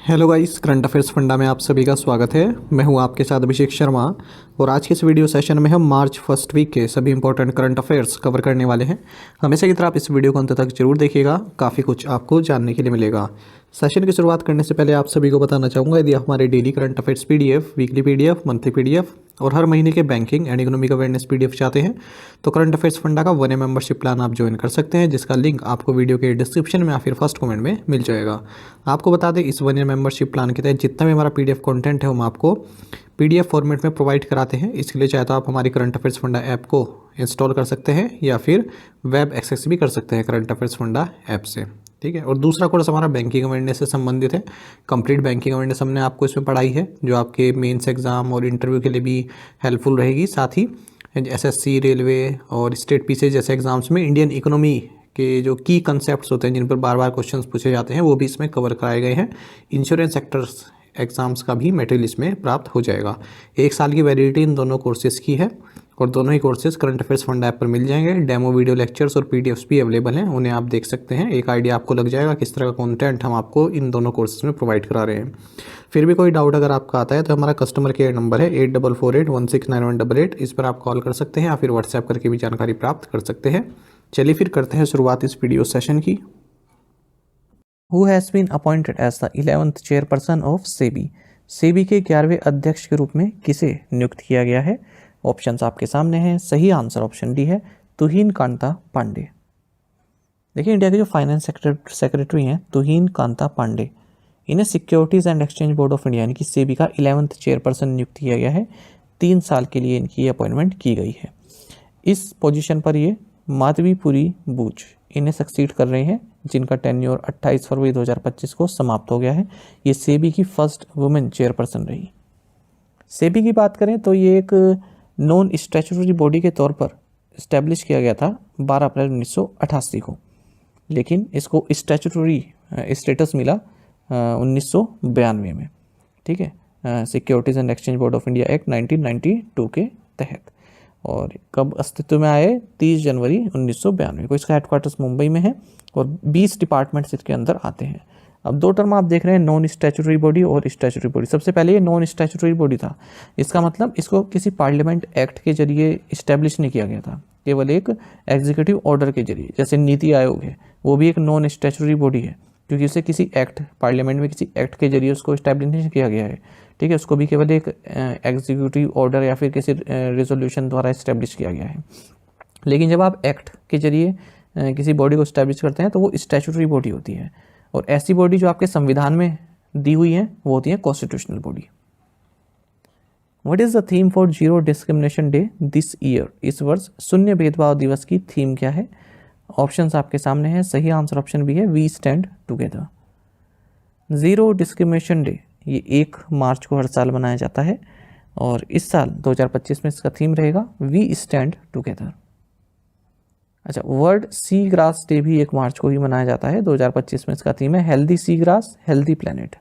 Hello guys, current affairs funda में आप सभी का स्वागत है। मैं हूं आपके साथ अभिषेक शर्मा और आज के इस वीडियो सेशन में हम मार्च फर्स्ट वीक के सभी इंपॉर्टेंट करंट अफेयर्स कवर करने वाले हैं। हमेशा की तरह आप इस वीडियो को अंत तक जरूर देखिएगा, काफ़ी कुछ आपको जानने के लिए मिलेगा। सेशन की शुरुआत करने से पहले आप सभी को बताना चाहूँगा, यदि आप हमारे daily current affairs PDF, weekly PDF, monthly PDF और हर महीने के banking and economic awareness PDF चाहते हैं तो करंट अफेयर्स फंडा का 1 मेंबरशिप प्लान आप ज्वाइन कर सकते हैं, जिसका लिंक आपको वीडियो के डिस्क्रिप्शन में या फिर फर्स्ट कमेंट में मिल जाएगा। आपको बता दें, इस 1 ईयर मेंबरशिप प्लान के तहत जितना भी हमारा पीडीएफ कंटेंट है हम आपको पीडीएफ फॉर्मेट में प्रोवाइड कराते हैं। इसके लिए चाहे तो आप हमारी करंट अफेयर्स फंडा ऐप को इंस्टॉल कर सकते हैं या फिर वेब एक्सेस भी कर सकते हैं करंट अफेयर्स फंडा ऐप से, ठीक है। और दूसरा कोर्स हमारा बैंकिंग अवेयरनेस से संबंधित है। कंप्लीट बैंकिंग अवेयरनेस हमने आपको इसमें पढ़ाई है, जो आपके मेंस एग्जाम और इंटरव्यू के लिए भी हेल्पफुल रहेगी। साथ ही एसएससी, रेलवे और स्टेट पीसी जैसे एग्जाम्स में इंडियन इकोनॉमी के जो की कंसेप्ट्स होते हैं, जिन पर बार बार क्वेश्चंस पूछे जाते हैं, वो भी इसमें कवर कराए गए हैं। इंश्योरेंस सेक्टर्स एग्जाम्स का भी मटेरियल इसमें प्राप्त हो जाएगा। 1 साल की वैलिडिटी इन दोनों कोर्सेज की है और दोनों ही courses current affairs fund app पर मिल जाएंगे। डेमो वीडियो लेक्चर्स और पीडीएफ्स भी अवेलेबल हैं, उन्हें आप देख सकते हैं। एक आइडिया आपको लग जाएगा किस तरह का कंटेंट हम आपको इन दोनों कोर्सेज में प्रोवाइड करा रहे हैं। फिर भी कोई डाउट अगर आपका आता है तो हमारा कस्टमर केयर नंबर है 8448169188, इस पर आप कॉल कर सकते हैं या फिर व्हाट्सएप करके भी जानकारी प्राप्त कर सकते हैं। चलिए फिर करते हैं शुरुआत इस वीडियो सेशन की। Who has been appointed as the 11th chairperson of SEBI? SEBI के 11वें अध्यक्ष के रूप में किसे नियुक्त किया गया है? ऑप्शंस आपके सामने हैं। सही आंसर ऑप्शन डी है, तुहिन कांता पांडे। देखिए, इंडिया के जो फाइनेंस सेक्रेटरी हैं तुहिन कांता पांडे, इन्हें securities and exchange board of India यानी कि सेबी का 11th चेयरपर्सन नियुक्त किया गया है। 3 साल के लिए इनकी अपॉइंटमेंट की गई है। इस पोजीशन पर ये माधवीपुरी बूच इन्हें सक्सीड कर रहे हैं, जिनका टेन्योर 28 फरवरी 2025 को समाप्त हो गया है। ये सेबी की फर्स्ट वुमेन चेयरपर्सन रही। सेबी की बात करें तो ये एक नॉन स्टैट्यूटरी बॉडी के तौर पर इस्टेब्लिश किया गया था 12 अप्रैल 1988 को, लेकिन इसको स्टैट्यूटरी स्टेटस मिला 1992 में, ठीक है, securities and exchange board of India act 1992 के तहत। और कब अस्तित्व में आए? 30 जनवरी 1992 को। इसका हेडक्वार्टर्स मुंबई में है और 20 डिपार्टमेंट्स इसके अंदर आते हैं। अब 2 टर्म आप देख रहे हैं, नॉन स्टैट्यूटरी बॉडी और स्टैट्यूटरी बॉडी। सबसे पहले ये नॉन स्टैट्यूटरी बॉडी था। इसका मतलब इसको किसी पार्लियामेंट एक्ट के जरिए इस्टेब्लिश नहीं किया गया था, केवल एक एग्जीक्यूटिव ऑर्डर के जरिए। जैसे नीति आयोग है, वो भी एक नॉन स्टैट्यूटरी बॉडी है, क्योंकि उसे किसी एक्ट, पार्लियामेंट में किसी एक्ट के जरिए उसको इस्टेब्लिश नहीं किया गया है, ठीक है। उसको भी केवल एक एग्जीक्यूटिव ऑर्डर या फिर किसी रेजोल्यूशन द्वारा इस्टेब्लिश किया गया है। लेकिन जब आप एक्ट के जरिए किसी बॉडी को इस्टेब्लिश करते हैं तो वो स्टैट्यूटरी बॉडी होती है। और ऐसी बॉडी जो आपके संविधान में दी हुई है वो होती है constitutional body. What is the theme for zero discrimination day this year? इस वर्ष शून्य भेदभाव दिवस की थीम क्या है? ऑप्शंस आपके सामने हैं। सही आंसर ऑप्शन बी है, we stand together. Zero discrimination day ये 1 मार्च को हर साल मनाया जाता है और इस साल 2025 में इसका थीम रहेगा वी स्टैंड टुगेदर। अच्छा, वर्ल्ड सी ग्रास डे भी 1 मार्च को ही मनाया जाता है। 2025 में इसका थीम है healthy sea grass, healthy planet.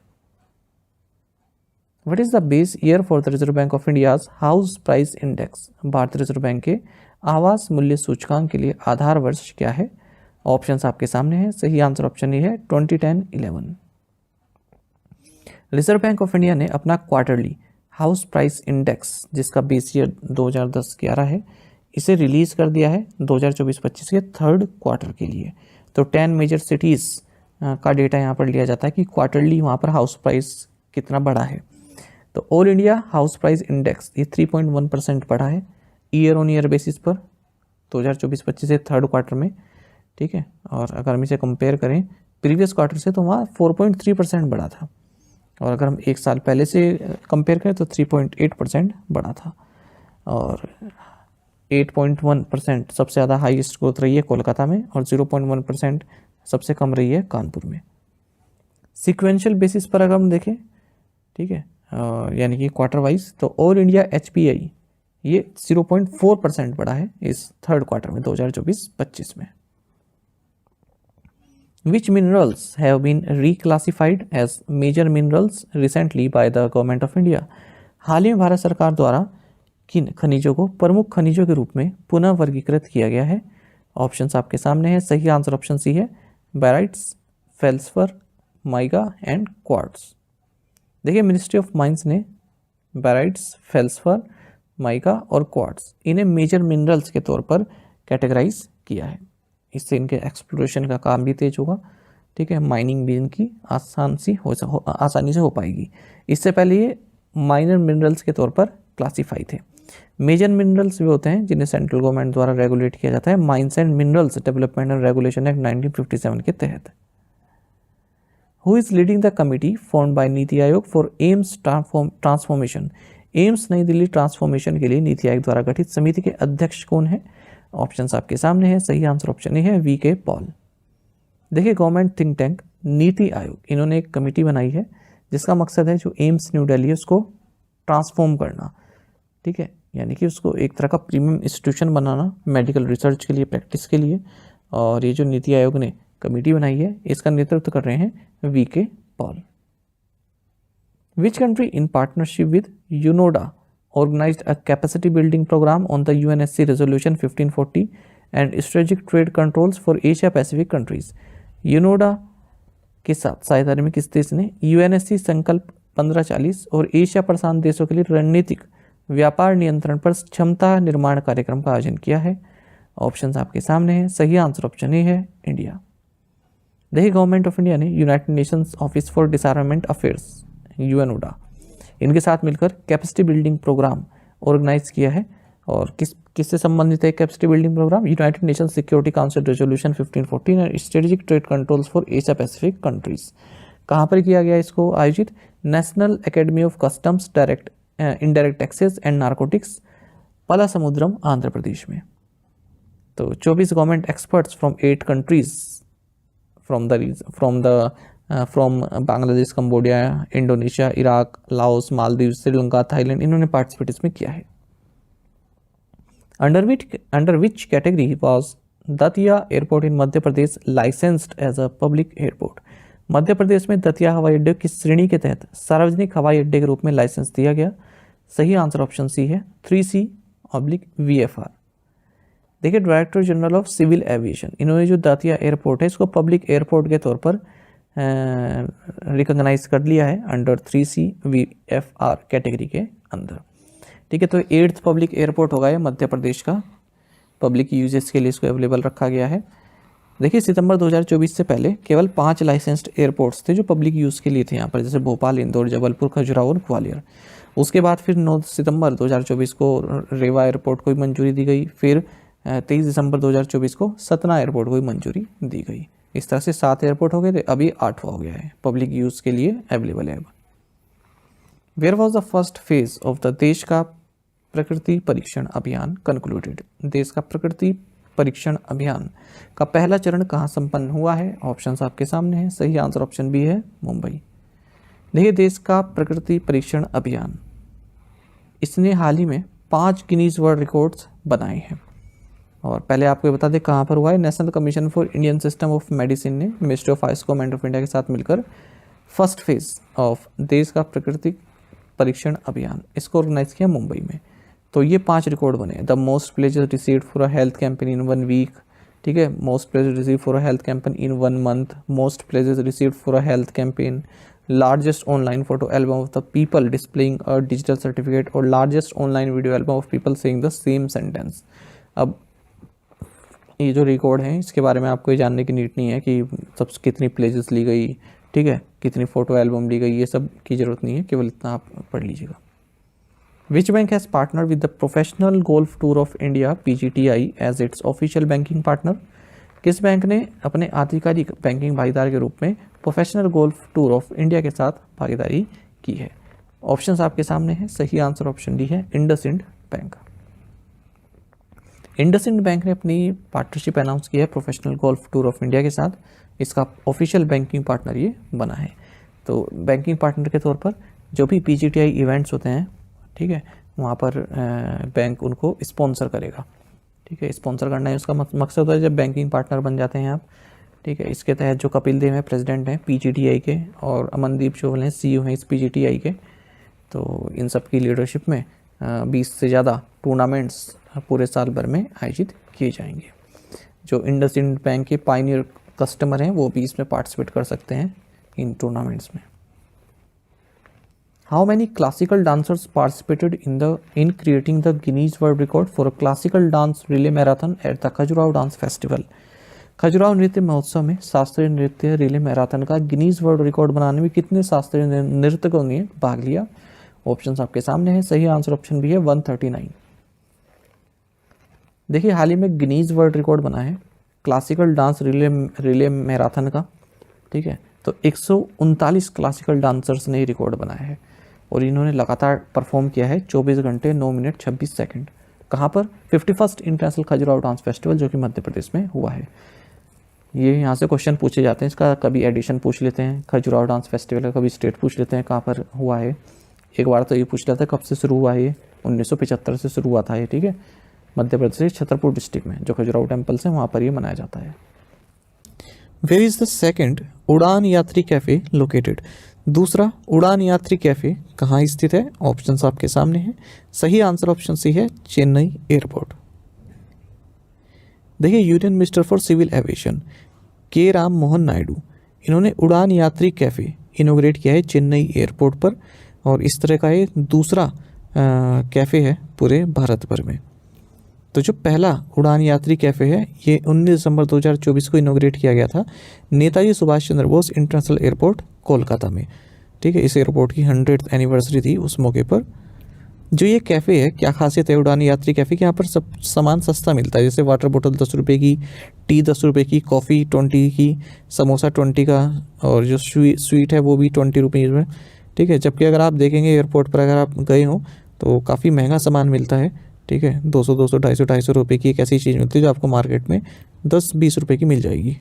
What is the base year for the reserve bank of India's house price index? भारतीय रिजर्व बैंक के आवास मूल्य सूचकांक के लिए आधार वर्ष क्या है? ऑप्शंस आपके सामने हैं। सही आंसर ऑप्शन ए है, 2010-11। रिजर्व बैंक ऑफ इंडिया ने अपना क्वार्टरली हाउस प्राइस इंडेक्स, जिसका बेस ईयर 2010-11 है, इसे रिलीज कर दिया है 2024-25 के 3rd क्वार्टर के लिए। तो 10 मेजर सिटीज़ का डेटा यहाँ पर लिया जाता है कि क्वार्टरली वहाँ पर हाउस प्राइस कितना बढ़ा है। तो all India house price index ये 3.1% बढ़ा है ईयर ऑन ईयर बेसिस पर 2024-25 से 3rd क्वार्टर में, ठीक है। और अगर हम इसे कंपेयर करें प्रीवियस क्वार्टर से तो वहाँ 4.3% बढ़ा था, और अगर हम 1 साल पहले से कंपेयर करें तो 3.8% बढ़ा था। और 8.1% सबसे ज़्यादा हाईएस्ट ग्रोथ रही है कोलकाता में और 0.1% सबसे कम रही है कानपुर में। सीक्वेंशियल बेसिस पर अगर हम देखें, ठीक है, यानी कि क्वार्टर वाइज, तो ऑल इंडिया एचपीआई ये 0.4% बढ़ा है इस 3rd क्वार्टर में 2024-25 में। Which minerals have been reclassified as major minerals recently by the government of India? हाल ही में भारत सरकार द्वारा किन खनिजों को प्रमुख खनिजों के रूप में पुनः वर्गीकृत किया गया है? ऑप्शंस आपके सामने हैं। सही आंसर ऑप्शन सी है, बैराइट्स, फेल्सफर, माइगा एंड क्वार्ट्स। देखिए मिनिस्ट्री ऑफ माइंस ने बैराइट्स, फेल्सफर, माइका और क्वार्ट्स इन्हें मेजर मिनरल्स के तौर पर कैटेगराइज किया है। इससे इनके एक्सप्लोरेशन का काम भी तेज होगा, ठीक है, माइनिंग भी इनकी आसानी से हो पाएगी। इससे पहले ये माइनर मिनरल्स के तौर पर क्लासीफाई थे। मेजर मिनरल्स वे होते हैं जिन्हें सेंट्रल गवर्नमेंट द्वारा रेगुलेट किया जाता है mines and minerals development and regulation act 1957 के तहत। Who is leading the committee formed by NITI Aayog for AIIMS transformation? AIIMS नई दिल्ली ट्रांसफॉर्मेशन के लिए नीति आयोग द्वारा गठित समिति के अध्यक्ष कौन है? ऑप्शंस आपके सामने है। सही आंसर ऑप्शन ए है, वी.के. पॉल। देखिए government think tank NITI Aayog, इन्होंने एक कमेटी बनाई है जिसका मकसद है जो एम्स न्यू दिल्ली है उसको ट्रांसफॉर्म करना, ठीक है, यानी कि उसको एक तरह का प्रीमियम इंस्टीट्यूशन बनाना मेडिकल रिसर्च के लिए, प्रैक्टिस के लिए। और ये जो नीति आयोग ने कमेटी बनाई है इसका नेतृत्व कर रहे हैं V K. Paul. Which country in partnership with UNODA organized a capacity building program on the UNSC resolution 1540 and strategic trade controls for Asia Pacific countries? यूनोडा के साथ साझेदारी में किस देश ने यूएनएससी संकल्प 1540 और एशिया प्रशांत देशों के लिए रणनीतिक व्यापार नियंत्रण पर क्षमता निर्माण कार्यक्रम का आयोजन किया है? ऑप्शंस आपके सामने हैं। सही आंसर ऑप्शन ए है, इंडिया। देखिए गवर्नमेंट ऑफ इंडिया ने United Nations Office for Disarmament Affairs UNODA इनके साथ मिलकर कैपेसिटी बिल्डिंग प्रोग्राम ऑर्गेनाइज किया है। और किससे संबंधित है capacity building program? United nation security council resolution 1514 और strategic trade controls for Asia Pacific countries. कहाँ पर किया गया इसको आयोजित? National academy of customs direct indirect taxes and narcotics, Palasamudram, Andhra Pradesh में। तो 24 government experts from 8 countries from Bangladesh, Cambodia, Indonesia, Iraq, Laos, Maldives, Sri Lanka, Thailand, इन्होंने पार्टिसिपेट इसमें किया है। Under which category was Datia airport in Madhya Pradesh licensed as a public airport? Madhya Pradesh में दतिया हवाई अड्डे की श्रेणी के तहत सार्वजनिक हवाई अड्डे के रूप में लाइसेंस दिया गया। सही आंसर ऑप्शन सी है, 3C/VFR। देखिए director general of civil aviation, इन्होंने जो दतिया एयरपोर्ट है इसको पब्लिक एयरपोर्ट के तौर पर रिकॉग्नाइज कर लिया है अंडर 3C/VFR कैटेगरी के अंदर, ठीक है। तो 8th पब्लिक एयरपोर्ट होगा ये मध्य प्रदेश का, पब्लिक यूजेस के लिए इसको अवेलेबल रखा गया है। देखिए सितंबर 2024 से पहले केवल 5 लाइसेंस्ड एयरपोर्ट्स थे जो पब्लिक यूज़ के लिए थे यहाँ पर, जैसे भोपाल, इंदौर, जबलपुर, खजुराहो और ग्वालियर। उसके बाद फिर 9 सितंबर 2024 को रेवा एयरपोर्ट को भी मंजूरी दी गई। फिर 23 दिसंबर 2024 को सतना एयरपोर्ट को भी मंजूरी दी गई। इस तरह से 7 एयरपोर्ट हो गए थे, अभी 8वां हो गया है, पब्लिक यूज़ के लिए अवेलेबल है। Where was the first phase of the देश का प्रकृति परीक्षण अभियान कंक्लूडेड? देश का प्रकृति परीक्षण अभियान का पहला चरण कहाँ संपन्न हुआ है? ऑप्शंस आपके सामने हैं। सही आंसर ऑप्शन बी है, मुंबई। देखिए देश का प्रकृति परीक्षण अभियान, इसने हाल ही में 5 गिनीज वर्ल्ड रिकॉर्ड्स बनाए हैं। और पहले आपको ये बता दें कहाँ पर हुआ है। National commission for Indian system of medicine ने ministry of AYUSH government of India के साथ मिलकर फर्स्ट फेज ऑफ देश का प्रकृति परीक्षण अभियान इसको ऑर्गेनाइज किया मुंबई में। तो ये 5 रिकॉर्ड बने। The most pledges received for a health campaign in 1 week, ठीक है, most pledges receive for a health campaign in 1 month, most pledges received for a health campaign, largest online photo album of the people displaying a digital certificate और largest online video album of people saying the same sentence. अब ये जो record है इसके बारे में आपको ये जानने की नीड नहीं है कि सब कितनी प्लेजेस ली गई, ठीक है, कितनी फ़ोटो एल्बम ली गई, ये सब की ज़रूरत नहीं है, केवल इतना आप पढ़ लीजिएगा। Which bank has partner with the professional golf tour of India PGTI as its official banking partner? किस बैंक ने अपने आधिकारिक बैंकिंग भागीदार के रूप में professional golf tour of India के साथ भागीदारी की है? ऑप्शंस आपके सामने हैं। सही आंसर ऑप्शन डी है, इंडसइंड बैंक। इंडसइंड बैंक ने अपनी पार्टनरशिप अनाउंस की है professional golf tour of India के साथ, इसका ऑफिशियल बैंकिंग पार्टनर ये बना है। तो बैंकिंग पार्टनर के तौर पर जो भी PGTI इवेंट्स होते हैं, ठीक है, वहाँ पर बैंक उनको स्पॉन्सर करेगा, ठीक है। स्पॉन्सर करना है उसका मकसद होता है जब बैंकिंग पार्टनर बन जाते हैं आप, ठीक है। इसके तहत जो कपिल देव हैं प्रेसिडेंट हैं PGTI के और अमनदीप चोवल हैं CEO हैं इस PGTI के, तो इन सब की लीडरशिप में 20 से ज़्यादा टूर्नामेंट्स पूरे साल भर में आयोजित किए जाएंगे। जो इंडसइंड बैंक के पायनियर कस्टमर हैं वो भी इसमें पार्टिसिपेट कर सकते हैं इन टूर्नामेंट्स में। How many classical dancers participated in creating the Guinness world record for a classical dance relay marathon at the Khajuraho dance festival. Khajuraho नृत्य महोत्सव में शास्त्रीय नृत्य रिले मैराथन का गिनीज वर्ल्ड रिकॉर्ड बनाने में कितने शास्त्रीय नृत्यकों ने भाग लिया? ऑप्शंस आपके सामने हैं। सही आंसर ऑप्शन बी है 139। देखिए हाल ही में गिनीज वर्ल्ड रिकॉर्ड बना है क्लासिकल डांस रिले मैराथन का, ठीक है। तो 139 क्लासिकल डांसर्स ने रिकॉर्ड बनाया है और इन्होंने लगातार परफॉर्म किया है 24 घंटे 9 मिनट 26 सेकंड। कहाँ पर? 51st international Khajuraho dance festival जो कि मध्य प्रदेश में हुआ है। ये यहाँ से क्वेश्चन पूछे जाते हैं, इसका कभी एडिशन पूछ लेते हैं खजुराहो डांस फेस्टिवल का, कभी स्टेट पूछ लेते हैं कहाँ पर हुआ है। एक बार तो ये पूछ लेता है कब से शुरू हुआ है, ये 1975 से शुरू हुआ था ये, ठीक है। मध्य प्रदेश छतरपुर डिस्ट्रिक्ट में जो खजुराहो टेम्पल्स हैं वहाँ पर ये मनाया जाता है। वेयर इज द सेकंड उड़ान यात्री कैफे लोकेटेड? दूसरा उड़ान यात्री कैफे कहाँ स्थित है? ऑप्शंस आपके सामने हैं। सही आंसर ऑप्शन सी है चेन्नई एयरपोर्ट। देखिए union minister for civil aviation K Ram Mohan Naidu, इन्होंने उड़ान यात्री कैफे इनोग्रेट किया है चेन्नई एयरपोर्ट पर और इस तरह का ये दूसरा कैफे है पूरे भारत भर में। तो जो पहला उड़ान यात्री कैफ़े है ये 19 दिसंबर 2024 को इनोग्रेट किया गया था नेताजी सुभाष चंद्र बोस इंटरनेशनल एयरपोर्ट कोलकाता में, ठीक है। इस एयरपोर्ट की 100th एनिवर्सरी थी उस मौके पर। जो ये कैफ़े है, क्या खासियत है उड़ान यात्री कैफ़े की? यहाँ पर सब सामान सस्ता मिलता है, जैसे वाटर बोतल 10 रुपये की, टी 10 रुपये की, कॉफ़ी 20 की, समोसा 20 का और जो स्वीट है वो भी 20 रुपीज़ में, ठीक है। जबकि अगर आप देखेंगे एयरपोर्ट पर अगर आप गए हो तो काफ़ी महंगा सामान मिलता है, ठीक है। 200, 250 रुपये की एक ऐसी चीज़ मिलती है जो आपको मार्केट में 10-20 रुपये की मिल जाएगी।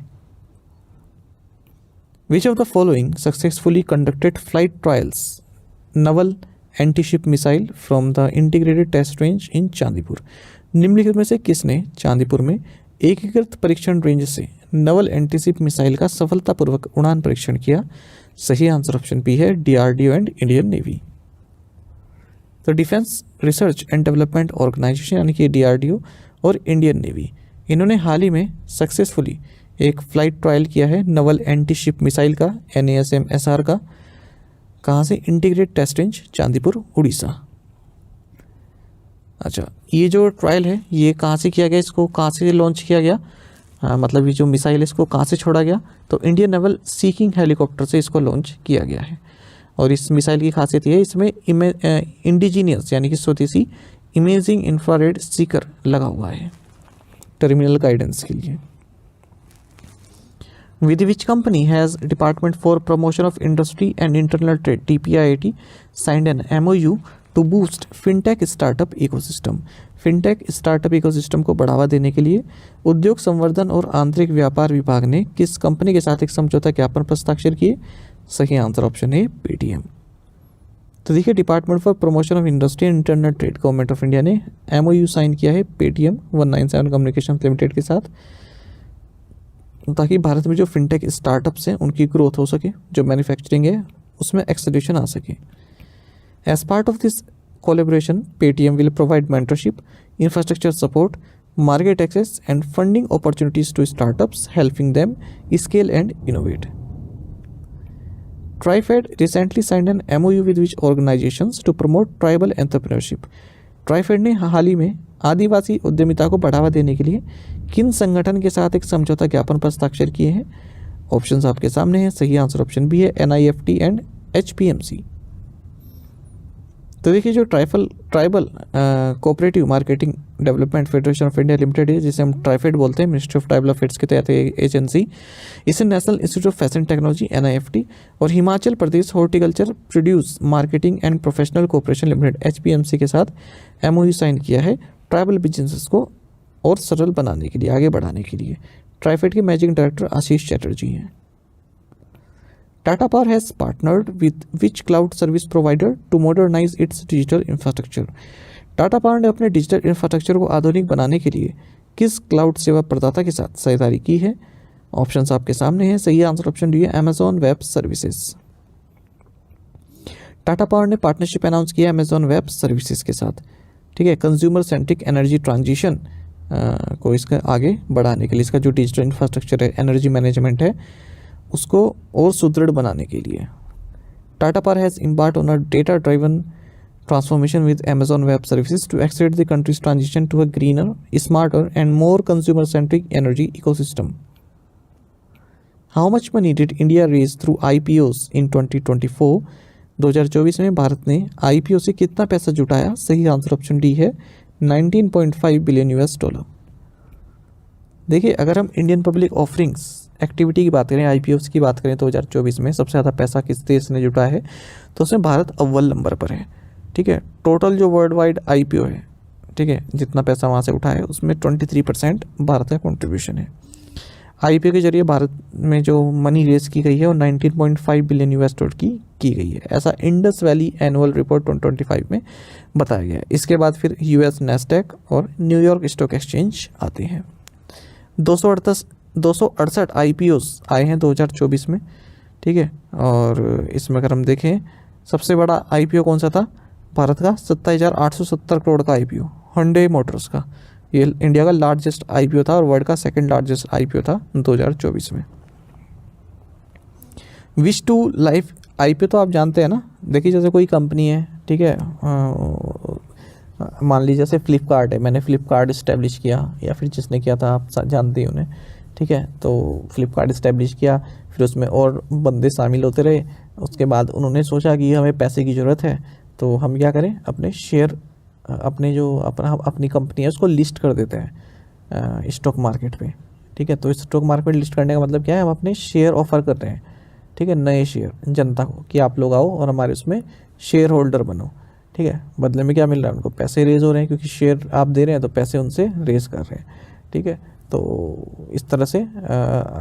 Which of the following successfully conducted flight trials naval antiship missile from the integrated test range in Chandipur? निम्नलिखित में से किसने चांदीपुर में एकीकृत परीक्षण रेंज से नवल एंटीशिप मिसाइल का सफलतापूर्वक उड़ान परीक्षण किया? सही आंसर ऑप्शन बी है DRDO एंड इंडियन नेवी। तो defence research and development organisation यानी कि DRDO और इंडियन नेवी, इन्होंने हाल ही में सक्सेसफुली एक फ्लाइट ट्रायल किया है नवल एंटी शिप मिसाइल का NASM-SR का। कहाँ से? Integrated test range Chandipur Orissa. अच्छा, ये जो ट्रायल है ये कहाँ से किया गया, इसको कहाँ से लॉन्च किया गया? मतलब ये जो मिसाइल है इसको कहाँ से छोड़ा गया? तो इंडियन नेवल सीकिंग हेलीकॉप्टर से इसको लॉन्च किया गया है। और इस मिसाइल की खासियत ये है इसमें इंडिजीनियस यानी कि स्वदेशी इमेजिंग इंफ्रारेड सीकर लगा हुआ है टर्मिनल गाइडेंस के लिए। With which company has department for promotion of industry and internal trade DPIIT signed an MOU to boost fintech startup ecosystem? Fintech startup ecosystem को बढ़ावा देने के लिए उद्योग संवर्धन और आंतरिक व्यापार विभाग ने किस कंपनी के साथ एक समझौता ज्ञापन पर हस्ताक्षर किए? सही आंसर ऑप्शन है पेटीएम। तो देखिए department for promotion of industry and internal trade government of India ने MOU साइन किया है पेटीएम 197 कम्युनिकेशन लिमिटेड के साथ, ताकि भारत में जो फिनटेक स्टार्टअप्स हैं उनकी ग्रोथ हो सके, जो मैन्युफैक्चरिंग है उसमें एक्सेलरेशन आ सके। As part of this collaboration Paytm will provide mentorship, infrastructure support, market access and funding opportunities to startups, helping them scale and innovate. TriFed recently signed an MOU with which organizations to promote tribal entrepreneurship. TriFed ने हाल ही में आदिवासी उद्यमिता को बढ़ावा देने के लिए किन संगठन के साथ एक समझौता ज्ञापन पर हस्ताक्षर किए हैं? ऑप्शंस आपके सामने हैं। सही आंसर ऑप्शन बी है NIFT एंड HPMC। तो देखिए जो tribal cooperative marketing development federation of India limited है, जिसे हम ट्राइफेड बोलते हैं, मिनिस्ट्री ऑफ ट्राइबल अफेयर्स के तहत एजेंसी, इसे national institute of fashion technology NIFT और Himachal Pradesh horticulture produce marketing and professional cooperation limited HPMC के साथ MOU साइन किया है ट्राइबल बिजनेसेस को और सरल बनाने के लिए, आगे बढ़ाने के लिए। ट्राइफेड के मैनेजिंग डायरेक्टर आशीष चैटर्जी हैं। Tata Power has partnered with which cloud service provider to modernize its digital infrastructure? Tata power ने अपने डिजिटल इंफ्रास्ट्रक्चर को आधुनिक बनाने के लिए किस क्लाउड सेवा प्रदाता के साथ साझेदारी की है? ऑप्शंस आपके सामने हैं। सही आंसर ऑप्शन डी है Amazon web services. Tata power ने पार्टनरशिप अनाउंस किया Amazon वेब सर्विसेज के साथ, ठीक है, कंज्यूमर सेंट्रिक एनर्जी ट्रांजिशन को इसका आगे बढ़ाने के लिए, इसका जो डिजिटल इंफ्रास्ट्रक्चर है, एनर्जी मैनेजमेंट है, उसको और सुदृढ़ बनाने के लिए। Tata Power has embarked on a data-driven transformation with Amazon Web Services to accelerate the country's transition to a greener, smarter, and more consumer-centric energy ecosystem. How much money did India raise through IPOs in 2024? 2024 में भारत ने IPO से कितना पैसा जुटाया? सही answer option D है 19.5 billion US dollar. देखिए, अगर हम इंडियन पब्लिक ऑफरिंग्स एक्टिविटी की बात करें, IPOs की बात करें 2024 में सबसे ज़्यादा पैसा किस देश ने जुटाया है, तो उसमें भारत अव्वल नंबर पर है। ठीक है, टोटल जो वर्ल्ड वाइड IPO है, ठीक है, जितना पैसा वहाँ से उठाया है उसमें 23% भारत का कॉन्ट्रीब्यूशन है। IPO के जरिए भारत में जो मनी रेज की गई है वो 19.5 बिलियन US डॉलर की गई है, ऐसा इंडस वैली एनुअल रिपोर्ट 2025 में बताया गया है। इसके बाद फिर US NASDAQ और न्यूयॉर्क स्टॉक एक्सचेंज आते हैं। 268 IPOs आए हैं 2024 में। ठीक है, और इसमें अगर हम देखें सबसे बड़ा IPO कौन सा था? भारत का 27,870 करोड़ का IPO Hyundai मोटर्स का, ये इंडिया का लार्जेस्ट IPO था और वर्ल्ड का सेकंड लार्जेस्ट IPO था 2024 में। विश टू लाइफ IPO तो आप जानते हैं ना। देखिए, जैसे कोई कंपनी है, ठीक है, मान लीजिए जैसे फ्लिपकार्ट है, मैंने फ्लिपकार्ट इस्टेब्लिश किया, या फिर जिसने किया था आप जानते हैं उन्हें। ठीक है, तो फ्लिपकार्ट इस्टेब्लिश किया, फिर उसमें और बंदे शामिल होते रहे। उसके बाद उन्होंने सोचा कि हमें पैसे की ज़रूरत है, तो हम क्या करें, अपने शेयर, अपने जो अपनी कंपनी है उसको लिस्ट कर देते हैं स्टॉक मार्केट पे। ठीक है, तो स्टॉक मार्केट लिस्ट करने का मतलब क्या है, हम अपने शेयर ऑफ़र कर रहे हैं, ठीक है, नए शेयर जनता को, कि आप लोग आओ और हमारे उसमें शेयर होल्डर बनो। ठीक है, बदले में क्या मिल रहा है उनको? पैसे रेज हो रहे हैं, क्योंकि शेयर आप दे रहे हैं तो पैसे उनसे रेज कर रहे हैं। ठीक है, तो इस तरह से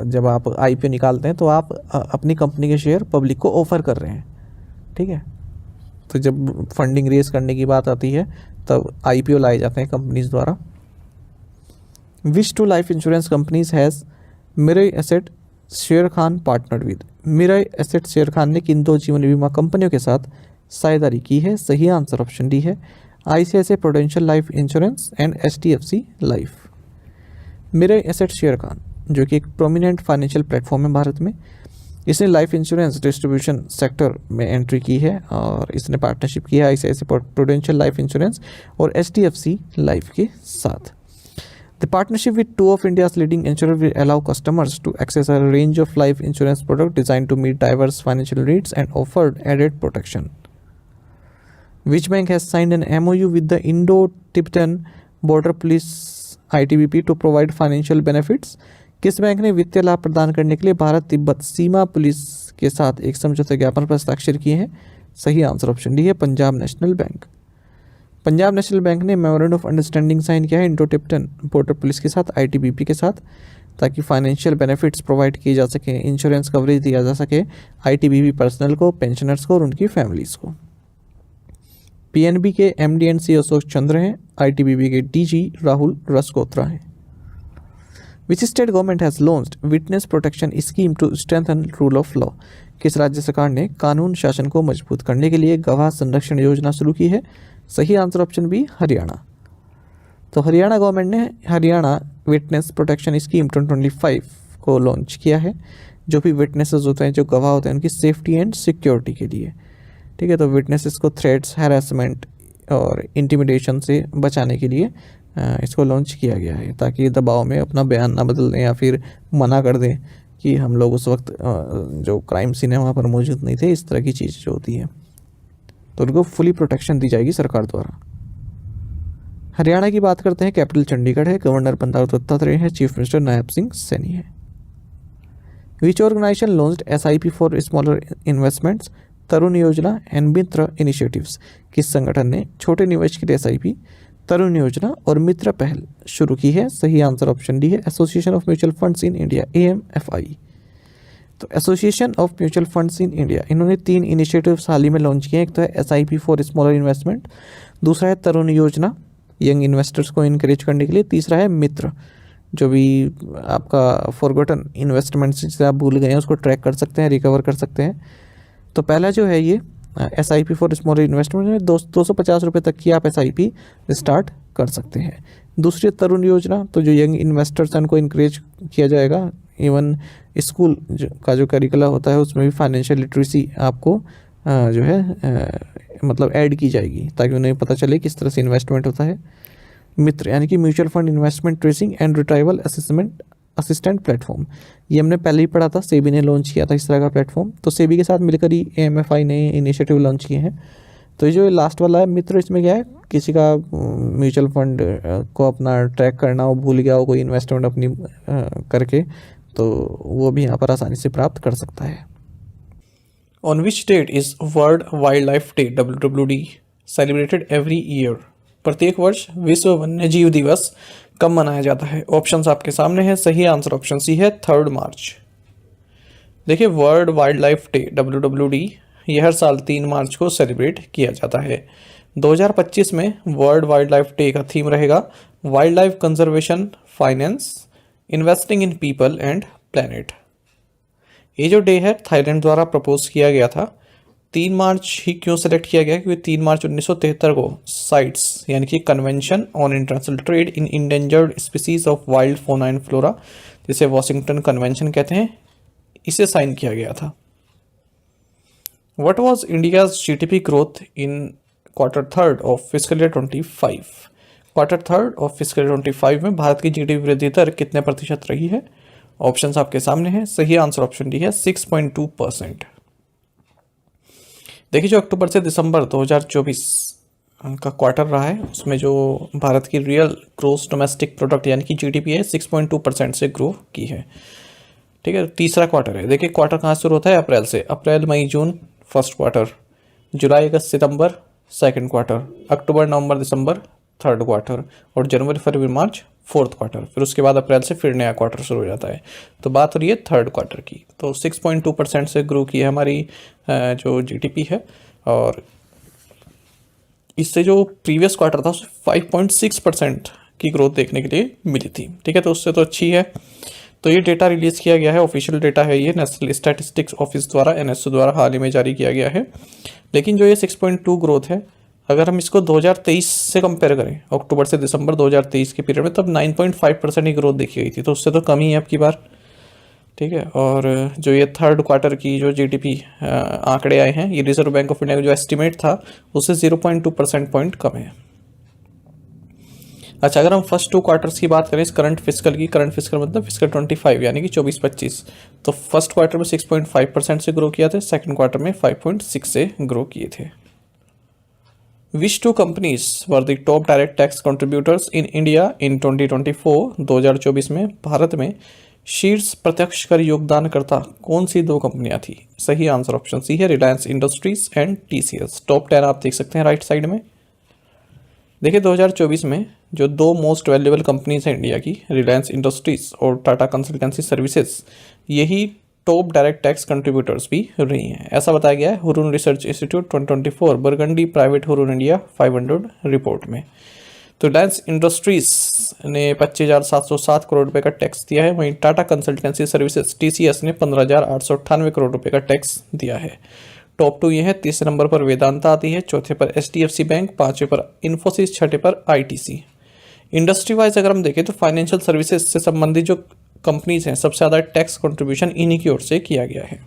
जब आप IPO निकालते हैं तो आप अपनी कंपनी के शेयर पब्लिक को ऑफ़र कर रहे हैं। ठीक है, तो जब फंडिंग रेज करने की बात आती है तब IPO लाए जाते हैं कंपनीज द्वारा। Which two life insurance companies has Mirae asset Sharekhan partnered with. Mirae asset Sharekhan ने किन 2 जीवन बीमा कंपनियों के साथ साझेदारी की है? सही आंसर ऑप्शन डी है ICICI prudential life insurance and HDFC life. Mirae asset Sharekhan जो कि एक प्रोमिनेंट फाइनेंशियल प्लेटफॉर्म है भारत में, इसने लाइफ इंश्योरेंस डिस्ट्रीब्यूशन सेक्टर में एंट्री की है और इसने पार्टनरशिप की है ICICI प्रूडेंशियल लाइफ इंश्योरेंस और HDFC लाइफ के साथ। The partnership with 2 of India's leading insurers will allow customers to access a range of life insurance products designed to meet diverse financial needs and offered added protection. Which bank has signed an MOU with the Indo-Tibetan Border Police ITBP to provide financial benefits? किस bank ने वित्तीय लाभ प्रदान करने के लिए भारत तिब्बत सीमा police के साथ एक समझौता ज्ञापन पर हस्ताक्षर किए हैं? सही आंसर ऑप्शन डी है Punjab national bank. Punjab national bank ने मेमोरेंडम ऑफ अंडरस्टैंडिंग साइन किया है इंडो टिब्बतन बॉर्डर पुलिस के साथ ITBP के साथ, ताकि फाइनेंशियल बेनिफिट्स प्रोवाइड किए जा सके, इंश्योरेंस कवरेज दिया जा सके ITBP पर्सनल को, पेंशनर्स को और उनकी फैमिलीज़ को। PNB के MD एंड CEO अशोक चंद्र हैं, ITBP के DG राहुल रसकोत्रा हैं। Which state government has launched witness protection scheme to strengthen rule of law? किस राज्य सरकार ने कानून शासन को मजबूत करने के लिए गवाह संरक्षण योजना शुरू की है? सही आंसर ऑप्शन बी हरियाणा। तो हरियाणा गवर्नमेंट ने हरियाणा विटनेस प्रोटेक्शन स्कीम 2025 को लॉन्च किया है, जो भी विटनेसेस होते हैं, जो गवाह होते हैं, उनकी सेफ्टी एंड सिक्योरिटी के लिए। ठीक है, तो विटनेसेस को थ्रेट्स, हैरेसमेंट और इंटिमिडेशन से बचाने के लिए इसको लॉन्च किया गया है, ताकि दबाव में अपना बयान ना बदल दें या फिर मना कर दें कि हम लोग उस वक्त जो क्राइम सीन है वहाँ पर मौजूद नहीं थे, इस तरह की चीज़ जो होती है, तो उनको फुली प्रोटेक्शन दी जाएगी सरकार द्वारा। हरियाणा की बात करते हैं, कैपिटल चंडीगढ़ है, गवर्नर बंडारू दत्तात्रेय है, चीफ मिनिस्टर नायब सिंह सैनी है। Which organisation launched SIP for smaller investments, Tarun Yojana and Mitra initiatives? किस संगठन ने छोटे निवेश के लिए SIP, तरुण योजना और मित्र पहल शुरू की है? सही आंसर ऑप्शन डी है association of mutual funds in India, AMFI। तो association of mutual funds in India, इन्होंने 3 इनिशिएटिव्स हाल ही में लॉन्च किए हैं। एक तो है SIP फॉर स्मॉलर इन्वेस्टमेंट, दूसरा है तरुण योजना यंग इन्वेस्टर्स को इनकरेज करने के लिए, तीसरा है मित्र, जो भी आपका फॉरगॉटन इन्वेस्टमेंट्स जिसे आप भूल गए हैं उसको ट्रैक कर सकते हैं, रिकवर कर सकते हैं। तो पहला जो है ये SIP फॉर स्मॉलर इन्वेस्टमेंट में 250 रुपये तक की आप SIP स्टार्ट कर सकते हैं। दूसरी तरुण योजना, तो जो यंग इन्वेस्टर्स हैं उनको इनकरेज किया जाएगा। इवन स्कूल का जो करिकुलम होता है उसमें भी फाइनेंशियल लिटरेसी आपको जो है मतलब ऐड की जाएगी ताकि उन्हें पता चले किस तरह से इन्वेस्टमेंट होता है। मित्र यानी कि mutual fund investment tracing and retrieval assistant platform, ये हमने पहले ही पढ़ा था, सेबी ने लॉन्च किया था इस तरह का प्लेटफॉर्म। तो सेबी के साथ मिलकर ही एएमएफआई ने इनिशिएटिव लॉन्च किए हैं। तो ये जो लास्ट वाला है मित्र, इसमें क्या है, किसी का म्यूचुअल फंड को अपना ट्रैक करना हो, भूल गया हो कोई इन्वेस्टमेंट अपनी करके, तो वो भी यहाँ पर आसानी से प्राप्त कर सकता है। On which date is world wildlife day WWD celebrated every year? प्रत्येक वर्ष विश्व वन्य जीव दिवस कब मनाया जाता है? ऑप्शंस आपके सामने हैं। सही आंसर ऑप्शन सी है 3 मार्च। देखिए, world wildlife day WWD ये हर साल 3 मार्च को सेलिब्रेट किया जाता है। 2025 में वर्ल्ड वाइल्ड लाइफ डे का थीम रहेगा wild life conservation, finance, investing in people and planet. ये जो डे है थाईलैंड द्वारा प्रपोज किया गया था। 3 मार्च ही क्यों सेलेक्ट किया गया? क्योंकि 3 मार्च 1973 को साइट्स यानी कि convention on international trade in endangered species of wild fauna and flora, जिसे वॉशिंगटन कन्वेंशन कहते हैं, इसे साइन किया गया था। What was India's GDP growth in Q3 of fiscal year 25? Q3 of fiscal year 25 में भारत की GDP वृद्धि दर कितने प्रतिशत रही है? ऑप्शंस आपके सामने हैं। सही आंसर ऑप्शन डी है 6.2%। देखिए, जो अक्टूबर से दिसंबर 2024 का क्वार्टर रहा है, उसमें जो भारत की रियल ग्रोस डोमेस्टिक प्रोडक्ट यानी कि GDP है 6.2% से ग्रो की है। ठीक है, तीसरा क्वार्टर है। देखिए, क्वार्टर कहाँ शुरू होता है? अप्रैल से। अप्रैल, मई, जून फर्स्ट क्वार्टर, जुलाई, अगस्त, सितंबर सेकंड क्वार्टर, अक्टूबर, नवंबर, दिसंबर थर्ड क्वार्टर, और जनवरी, फरवरी, मार्च फोर्थ क्वार्टर। फिर उसके बाद अप्रैल से फिर नया क्वार्टर शुरू हो जाता है। तो बात हो रही है थर्ड क्वार्टर की। तो 6.2% से ग्रो की है हमारी जो GDP है, और इससे जो प्रीवियस क्वार्टर था उसमें 5.6% की ग्रोथ देखने के लिए मिली थी। ठीक है, तो उससे तो अच्छी है। तो ये डेटा रिलीज़ किया गया है, ऑफिशियल डेटा है ये, नेशनल स्टैटिस्टिक्स ऑफिस द्वारा, NSO द्वारा हाल ही में जारी किया गया है। लेकिन जो ये 6.2 ग्रोथ है, अगर हम इसको 2023 से कंपेयर करें, अक्टूबर से दिसंबर 2023 के पीरियड में, तब 9.5% की ग्रोथ देखी गई थी। तो उससे तो कम ही है अब की बार। ठीक है, और जो ये थर्ड क्वार्टर की जो GDP आंकड़े आए हैं, ये रिजर्व बैंक ऑफ इंडिया का जो एस्टिमेट था उससे 0.2% पॉइंट कम है। अच्छा, अगर हम फर्स्ट 2 क्वार्टर्स की बात करें इस करंट फिस्कल की, करंट फिस्कल मतलब फिस्कल 25 यानी कि 24-25, तो फर्स्ट क्वार्टर में 6.5% से ग्रो किया था, सेकंड क्वार्टर में 5.6 से ग्रो किए थे। विच 2 companies were the top direct tax contributors in India in 2024? 2024 में भारत में शीर्ष प्रत्यक्ष कर योगदानकर्ता कौन सी 2 कंपनियां थी? सही आंसर ऑप्शन सी है Reliance industries and TCS। Top 10 आप देख सकते हैं राइट साइड में। देखिए, 2024 में जो 2 मोस्ट वैल्यूएबल कंपनीज हैं इंडिया की, रिलायंस इंडस्ट्रीज और टाटा कंसल्टेंसी सर्विसेज, यही टॉप डायरेक्ट टैक्स कंट्रीब्यूटर्स भी रही हैं, ऐसा बताया गया है Hurun research institute 2024 burgundy private Hurun India 500 report में। तो रिलायंस इंडस्ट्रीज ने 25,707 करोड़ रुपए का टैक्स दिया है, वहीं टाटा कंसल्टेंसी सर्विसेज TCS ने 15,898 करोड़ रुपए का टैक्स दिया है। टॉप 2 ये है। तीसरे नंबर पर वेदांता आती है, चौथे पर HDFC बैंक, पांचवें पर इन्फोसिस, छठे पर ITC। इंडस्ट्री वाइज अगर हम देखें तो फाइनेंशियल सर्विसेज से संबंधित जो कंपनीज हैं, सबसे ज़्यादा टैक्स कंट्रीब्यूशन इन्हीं की ओर से किया गया है।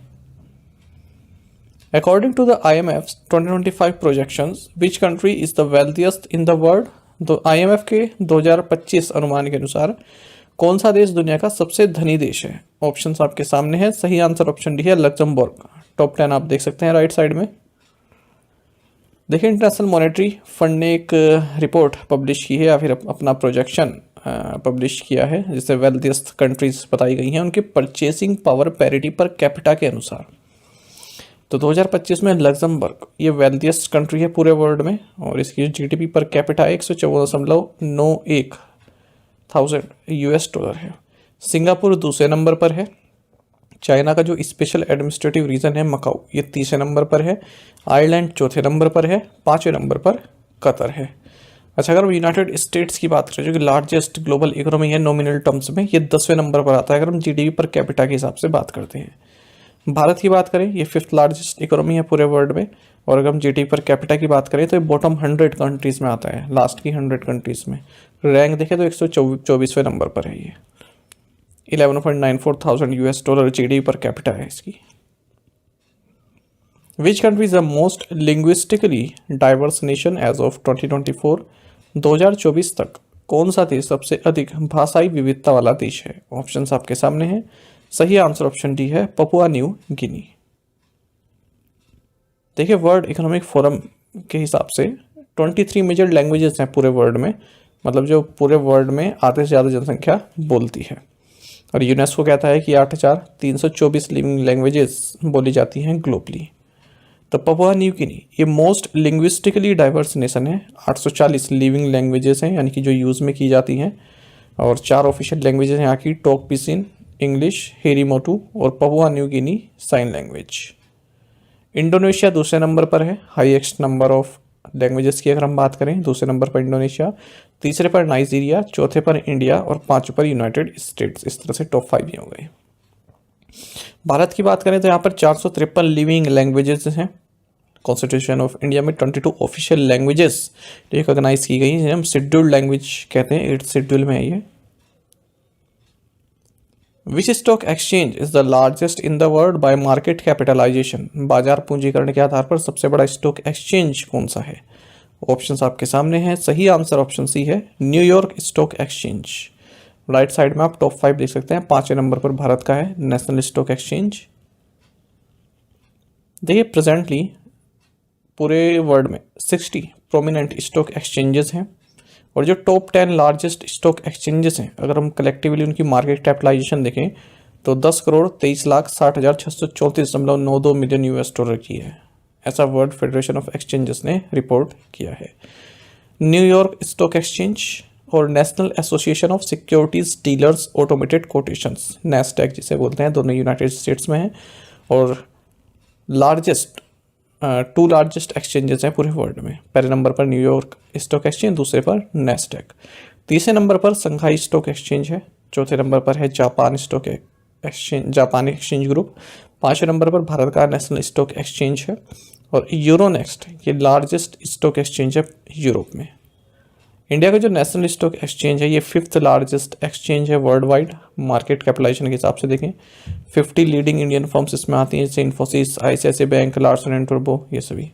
According to the IMF 2025 projections, which country is the wealthiest in the world? तो IMF के 2025 अनुमान के अनुसार कौन सा देश दुनिया का सबसे धनी देश है? ऑप्शंस आपके सामने है। सही आंसर ऑप्शन डी है लग्जमबर्ग। टॉप 10 आप देख सकते हैं राइट साइड में। देखिए, इंटरनेशनल मॉनेटरी फंड ने एक रिपोर्ट पब्लिश की है, या फिर अपना प्रोजेक्शन पब्लिश किया है, जिससे वेल्थिएस्ट कंट्रीज बताई गई हैं उनके purchasing power parity per capita के अनुसार। तो 2025 में लग्जमबर्ग ये वेल्थिएस्ट कंट्री है पूरे वर्ल्ड में, और इसकी GDP per capita 114.91 thousand $US है। सिंगापुर दूसरे नंबर पर है। चाइना का जो स्पेशल एडमिनिस्ट्रेटिव रीजन है मकाऊ, ये तीसरे नंबर पर है। आयरलैंड चौथे नंबर पर है। पांचवें नंबर पर कतर है। अच्छा, अगर हम यूनाइटेड स्टेट्स की बात करें जो कि लार्जेस्ट ग्लोबल इकोनॉमी है नॉमिनल टर्म्स में, ये 10वें नंबर पर आता है अगर हम GDP पर कैपिटा के हिसाब से बात करते हैं। भारत की बात करें, ये 5th लार्जेस्ट इकोनॉमी है पूरे वर्ल्ड में, और अगर हम GDP पर कैपिटा की बात करें तो ये बॉटम 100 कंट्रीज़ में आता है, लास्ट की 100 कंट्रीज़ में। रैंक देखें तो 124वें नंबर पर है ये। 11.94 thousand $US GDP per capita है इसकी। Which country is the most linguistically diverse nation as of 2024? 2024 तक कौन सा देश सबसे अधिक भाषाई विविधता वाला देश है? ऑप्शंस आपके सामने हैं। सही आंसर ऑप्शन डी है पपुआ न्यू गिनी। देखिए वर्ल्ड इकोनॉमिक फोरम के हिसाब से 23 मेजर लैंग्वेजेस हैं पूरे वर्ल्ड में, मतलब जो पूरे वर्ल्ड में आधे से ज़्यादा जनसंख्या बोलती है। और यूनेस्को कहता है कि 8,324 लिविंग लैंग्वेजेस बोली जाती हैं ग्लोबली। तो पपुआ न्यू गिनी ये मोस्ट लिंग्विस्टिकली डाइवर्स नेशन है। 840 लिविंग लैंग्वेजेस हैं यानी कि जो यूज़ में की जाती हैं, और 4 ऑफिशियल लैंग्वेजेस हैं यहाँ की, टोक पिसिन, इंग्लिश, हेरीमोटू और Papua New Guinea sign language. Indonesia दूसरे नंबर पर है, हाईएस्ट नंबर ऑफ लैंग्वेजेस की अगर हम बात करें, दूसरे नंबर पर इंडोनेशिया, तीसरे पर नाइजीरिया, चौथे पर इंडिया और पांचवें पर यूनाइटेड स्टेट्स। इस तरह से टॉप 5 ही हो गए। भारत की बात करें तो यहाँ पर 453 लिविंग लैंग्वेजेस हैं। कॉन्स्टिट्यूशन ऑफ इंडिया में 22 ऑफिशियल लैंग्वेजेस रिकॉग्नाइज की गई हैं, हम शेड्यूल्ड लैंग्वेज कहते हैं, 8th शेड्यूल में है ये। Which stock exchange is the largest in the world by market capitalisation? बाजार पूंजीकरण के आधार पर सबसे बड़ा स्टॉक एक्सचेंज कौन सा है? ऑप्शंस आपके सामने हैं। सही आंसर ऑप्शन सी है New York stock exchange. Right side में आप टॉप 5 देख सकते हैं। 5वें नंबर पर भारत का है नेशनल स्टॉक एक्सचेंज। देखिए प्रेजेंटली पूरे वर्ल्ड में 60 प्रोमिनेंट स्टॉक एक्सचेंजेस हैं, और जो टॉप 10 लार्जेस्ट स्टॉक एक्सचेंजेस हैं, अगर हम कलेक्टिवली उनकी मार्केट कैपिटलाइजेशन देखें तो 10,23,60,634.92 मिलियन US$ की है। ऐसा वर्ल्ड फेडरेशन ऑफ एक्सचेंजेस ने रिपोर्ट किया है। न्यूयॉर्क स्टॉक एक्सचेंज और national association of securities dealers automated quotations, Nasdaq जिसे बोलते हैं, दोनों यूनाइटेड स्टेट्स में हैं, और लार्जेस्ट 2 लार्जेस्ट एक्सचेंजेस हैं पूरे वर्ल्ड में। पहले नंबर पर न्यूयॉर्क स्टॉक एक्सचेंज, दूसरे पर नैस्डैक। तीसरे नंबर पर संघाई स्टॉक एक्सचेंज है। चौथे नंबर पर है जापान स्टॉक एक्सचेंज, जापानी एक्सचेंज ग्रुप। 5वें नंबर पर भारत का नेशनल स्टॉक एक्सचेंज है, और यूरोनेक्स्ट ये लार्जेस्ट स्टॉक एक्सचेंज है यूरोप में। इंडिया का जो नेशनल स्टॉक एक्सचेंज है ये 5th लार्जेस्ट एक्सचेंज है वर्ल्ड वाइड, मार्केट कैपिटलाइजेशन के हिसाब से देखें। 50 लीडिंग इंडियन फर्म्स इसमें आती हैं, जैसे Infosys, ICICI bank, Larsen and टर्बो, ये सभी।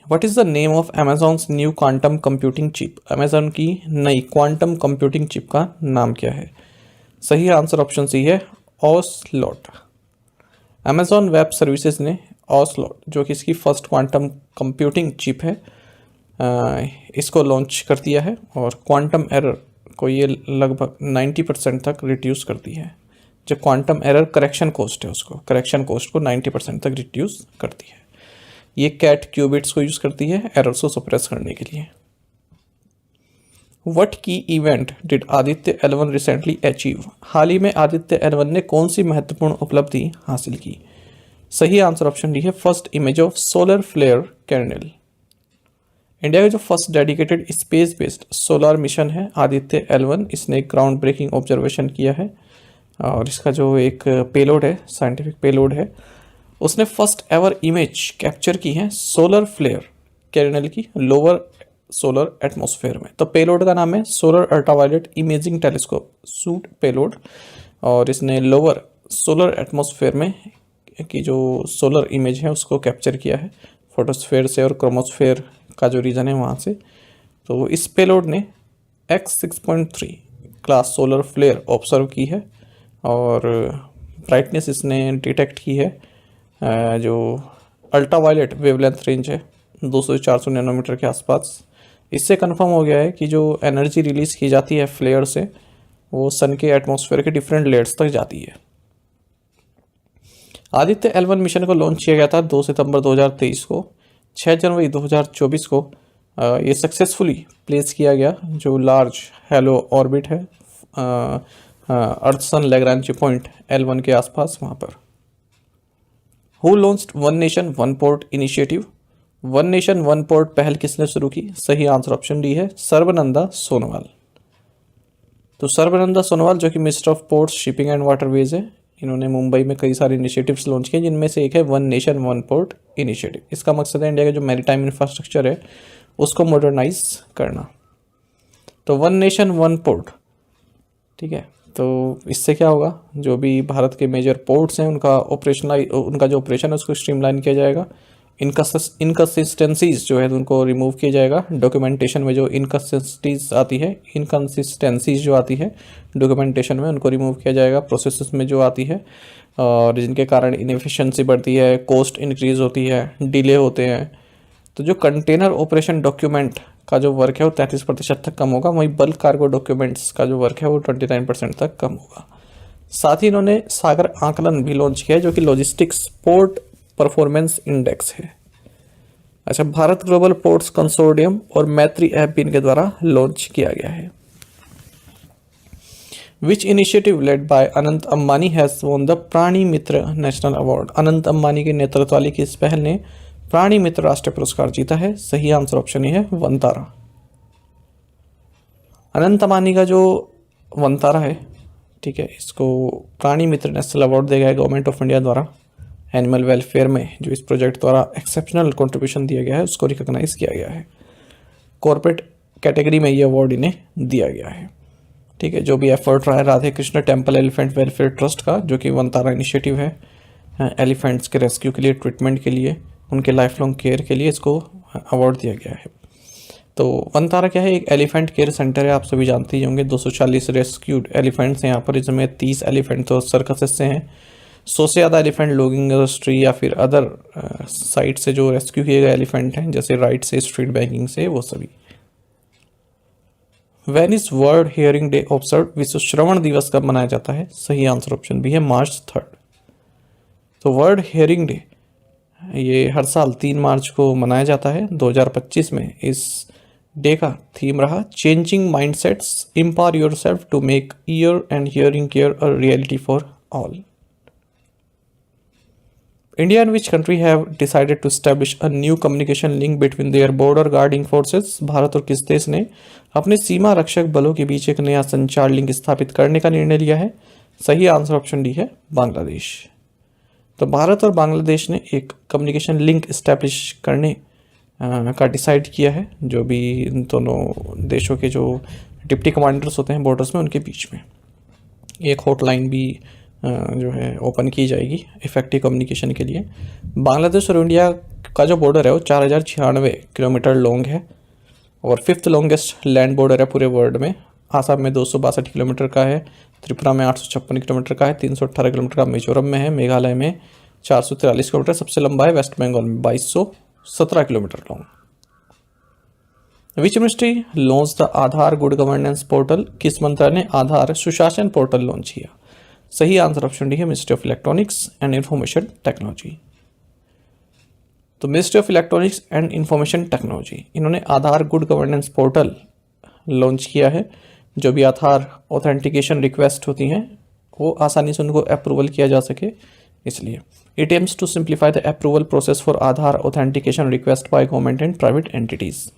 What is the name of Amazon's new quantum computing chip? Amazon की नई क्वांटम कंप्यूटिंग चिप का नाम क्या है? सही आंसर ऑप्शन सी है ऑसलॉट। अमेजॉन वेब सर्विसेज ने ऑसलॉट, जो कि इसकी फर्स्ट क्वांटम कंप्यूटिंग चिप है, इसको लॉन्च कर दिया है, और क्वांटम एरर को ये लगभग 90% तक रिड्यूस करती है। जो क्वांटम एरर करेक्शन कॉस्ट है, उसको करेक्शन कॉस्ट को 90% तक रिड्यूस करती है। ये कैट क्यूबिट्स को यूज़ करती है एरर्स को सप्रेस करने के लिए। What key event did Aditya L1 recently achieve? हाल ही में आदित्य L1 ने कौन सी महत्वपूर्ण उपलब्धि हासिल की? सही आंसर ऑप्शन डी है first image of solar flare kernel. India का जो first dedicated space based solar mission है आदित्य L1, इसने एक ग्राउंड ब्रेकिंग ऑब्जर्वेशन किया है, और इसका जो एक पेलोड है, साइंटिफिक पेलोड है, उसने फर्स्ट एवर इमेज कैप्चर की है सोलर फ्लेयर कैर्नेल की लोअर सोलर एटमॉस्फेयर में। तो पेलोड का नाम है solar ultraviolet imaging telescope suit payload, और इसने लोअर सोलर एटमॉस्फेयर में की जो सोलर इमेज है उसको कैप्चर किया है, फोटोस्फेयर से और क्रोमोस्फेयर का जो रीजन है वहाँ से। तो इस पेलोड ने X6.3 class solar flare observe की है, और ब्राइटनेस इसने डिटेक्ट की है जो अल्ट्रावायलेट वेवलेंथ रेंज है 200 से 400 नैनोमीटर के आसपास। इससे कंफर्म हो गया है कि जो एनर्जी रिलीज़ की जाती है फ्लेयर से, वो सन के एटमॉस्फेयर के डिफरेंट लेयर्स तक जाती है। आदित्य L1 मिशन को लॉन्च किया गया था 2 सितंबर 2023 को। 6 जनवरी 2024 को ये सक्सेसफुली प्लेस किया गया, जो लार्ज हेलो ऑर्बिट है अर्थ सन लैग्रांज पॉइंट L1 के आसपास वहाँ पर। Who launched one nation one port initiative? One nation one port पहल किसने शुरू की? सही आंसर ऑप्शन डी है सर्बानंद सोनोवाल। तो सर्बानंद सोनोवाल जो कि minister of ports, shipping and waterways है, इन्होंने मुंबई में कई सारे इनिशिएटिव्स लॉन्च किए, जिनमें से एक है one nation one port initiative. इसका मकसद है इंडिया का जो मैरीटाइम इंफ्रास्ट्रक्चर है उसको मॉडर्नाइज करना। तो वन नेशन वन पोर्ट, ठीक है, तो इससे क्या होगा, जो भी भारत के मेजर पोर्ट्स हैं उनका जो ऑपरेशन है उसको स्ट्रीमलाइन किया जाएगा। इनकन्सिस्टेंसीज जो है उनको रिमूव किया जाएगा। डॉक्यूमेंटेशन में जो इनकन्सिस्टेंसीज जो आती है डॉक्यूमेंटेशन में उनको रिमूव किया जाएगा। प्रोसेसेस में जो आती है और जिनके कारण इनएफिशिएंसी बढ़ती है, कॉस्ट इंक्रीज होती है, डिले होते हैं। तो जो कंटेनर ऑपरेशन डॉक्यूमेंट का जो वर्क है वो 33% तक कम होगा। वहीं बल्क कार्गो डॉक्यूमेंट्स का जो वर्क है वो 29% तक कम होगा। साथ ही इन्होंने सागर आकलन भी लॉन्च किया है, जो कि लॉजिस्टिक्स पोर्ट परफॉर्मेंस इंडेक्स है। अच्छा, भारत ग्लोबल पोर्ट्स कंसोर्टियम और मैत्री ऐप भी इनके द्वारा लॉन्च किया गया है। Which initiative led by Anant Ambani has won the प्राणी मित्र नेशनल अवार्ड। अनंत अंबानी के नेतृत्व वाली की इस पहल ने प्राणी मित्र राष्ट्रीय पुरस्कार जीता है। सही आंसर ऑप्शन ए है वनतारा। अनंत अंबानी का जो वनतारा है, ठीक है, इसको प्राणी मित्र नेशनल अवार्ड दिया गया है गवर्नमेंट ऑफ इंडिया द्वारा। एनिमल वेलफेयर में जो इस प्रोजेक्ट द्वारा एक्सेप्शनल कंट्रीब्यूशन दिया गया है उसको रिकॉग्नाइज किया गया है। कॉर्पोरेट कैटेगरी में ये अवार्ड इन्हें दिया गया है। ठीक है, जो भी एफर्ट रहा है Radhe Krishna temple elephant welfare trust का, जो कि वनतारा इनिशिएटिव है एलिफेंट्स के रेस्क्यू के लिए, ट्रीटमेंट के लिए, उनके लाइफ लॉन्ग केयर के लिए इसको अवार्ड दिया गया है। तो वनतारा क्या है, एक एलिफेंट केयर सेंटर है, आप सभी जानते ही होंगे। 240 रेस्क्यूड एलिफेंट्स हैं यहाँ पर, इसमें 30 एलिफेंट तो सर्कसेस से हैं। 100 से ज़्यादा एलिफेंट लॉगिंग इंडस्ट्री या फिर अदर साइट से जो रेस्क्यू किए गए एलिफेंट हैं, जैसे राइट से, स्ट्रीट बैंकिंग से, वो सभी। When is world hearing day observe. विश्व श्रवण दिवस कब मनाया जाता है। सही आंसर ऑप्शन बी है March 3। तो वर्ल्ड हियरिंग डे ये हर साल 3 मार्च को मनाया जाता है। 2025 में इस डे का थीम रहा changing mindsets, empower yourself to make ear and hearing care a reality for all. India and which country have decided to establish a new communication link between their border guarding forces। Bharat और किस देश ने अपने सीमा रक्षक बलों के बीच एक नया संचार लिंक स्थापित करने का निर्णय लिया है। सही आंसर ऑप्शन डी है बांग्लादेश। तो भारत और बांग्लादेश ने एक कम्युनिकेशन लिंक इस्टेब्लिश करने का डिसाइड किया है, जो भी इन दोनों देशों के जो डिप्टी कमांडर्स होते हैं बॉर्डर्स में उनके बीच में। एक हॉटलाइन भी जो है ओपन की जाएगी इफेक्टिव कम्युनिकेशन के लिए। बांग्लादेश और इंडिया का जो बॉर्डर है वो 4096 किलोमीटर लॉन्ग है और 5th लॉन्गेस्ट लैंड बॉर्डर है पूरे वर्ल्ड में। आसाम में 262 किलोमीटर का है, त्रिपुरा में 856 किलोमीटर का है, 318 किलोमीटर का मिजोरम में है, मेघालय में 443 किलोमीटर, सबसे लंबा है वेस्ट बंगाल में 2217 kilometre long. Which ministry launch the Aadhaar good governance portal. किस मंत्रालय ने आधार सुशासन पोर्टल लॉन्च किया। सही आंसर ऑप्शन डी है ministry of electronics and information technology. तो ministry of electronics and information technology इन्होंने Aadhaar good governance portal launch किया है। जो भी आधार ऑथेंटिकेशन रिक्वेस्ट होती हैं वो आसानी से उनको अप्रूवल किया जा सके, इसलिए it aims to simplify the approval process for Aadhaar authentication request by government and private entities.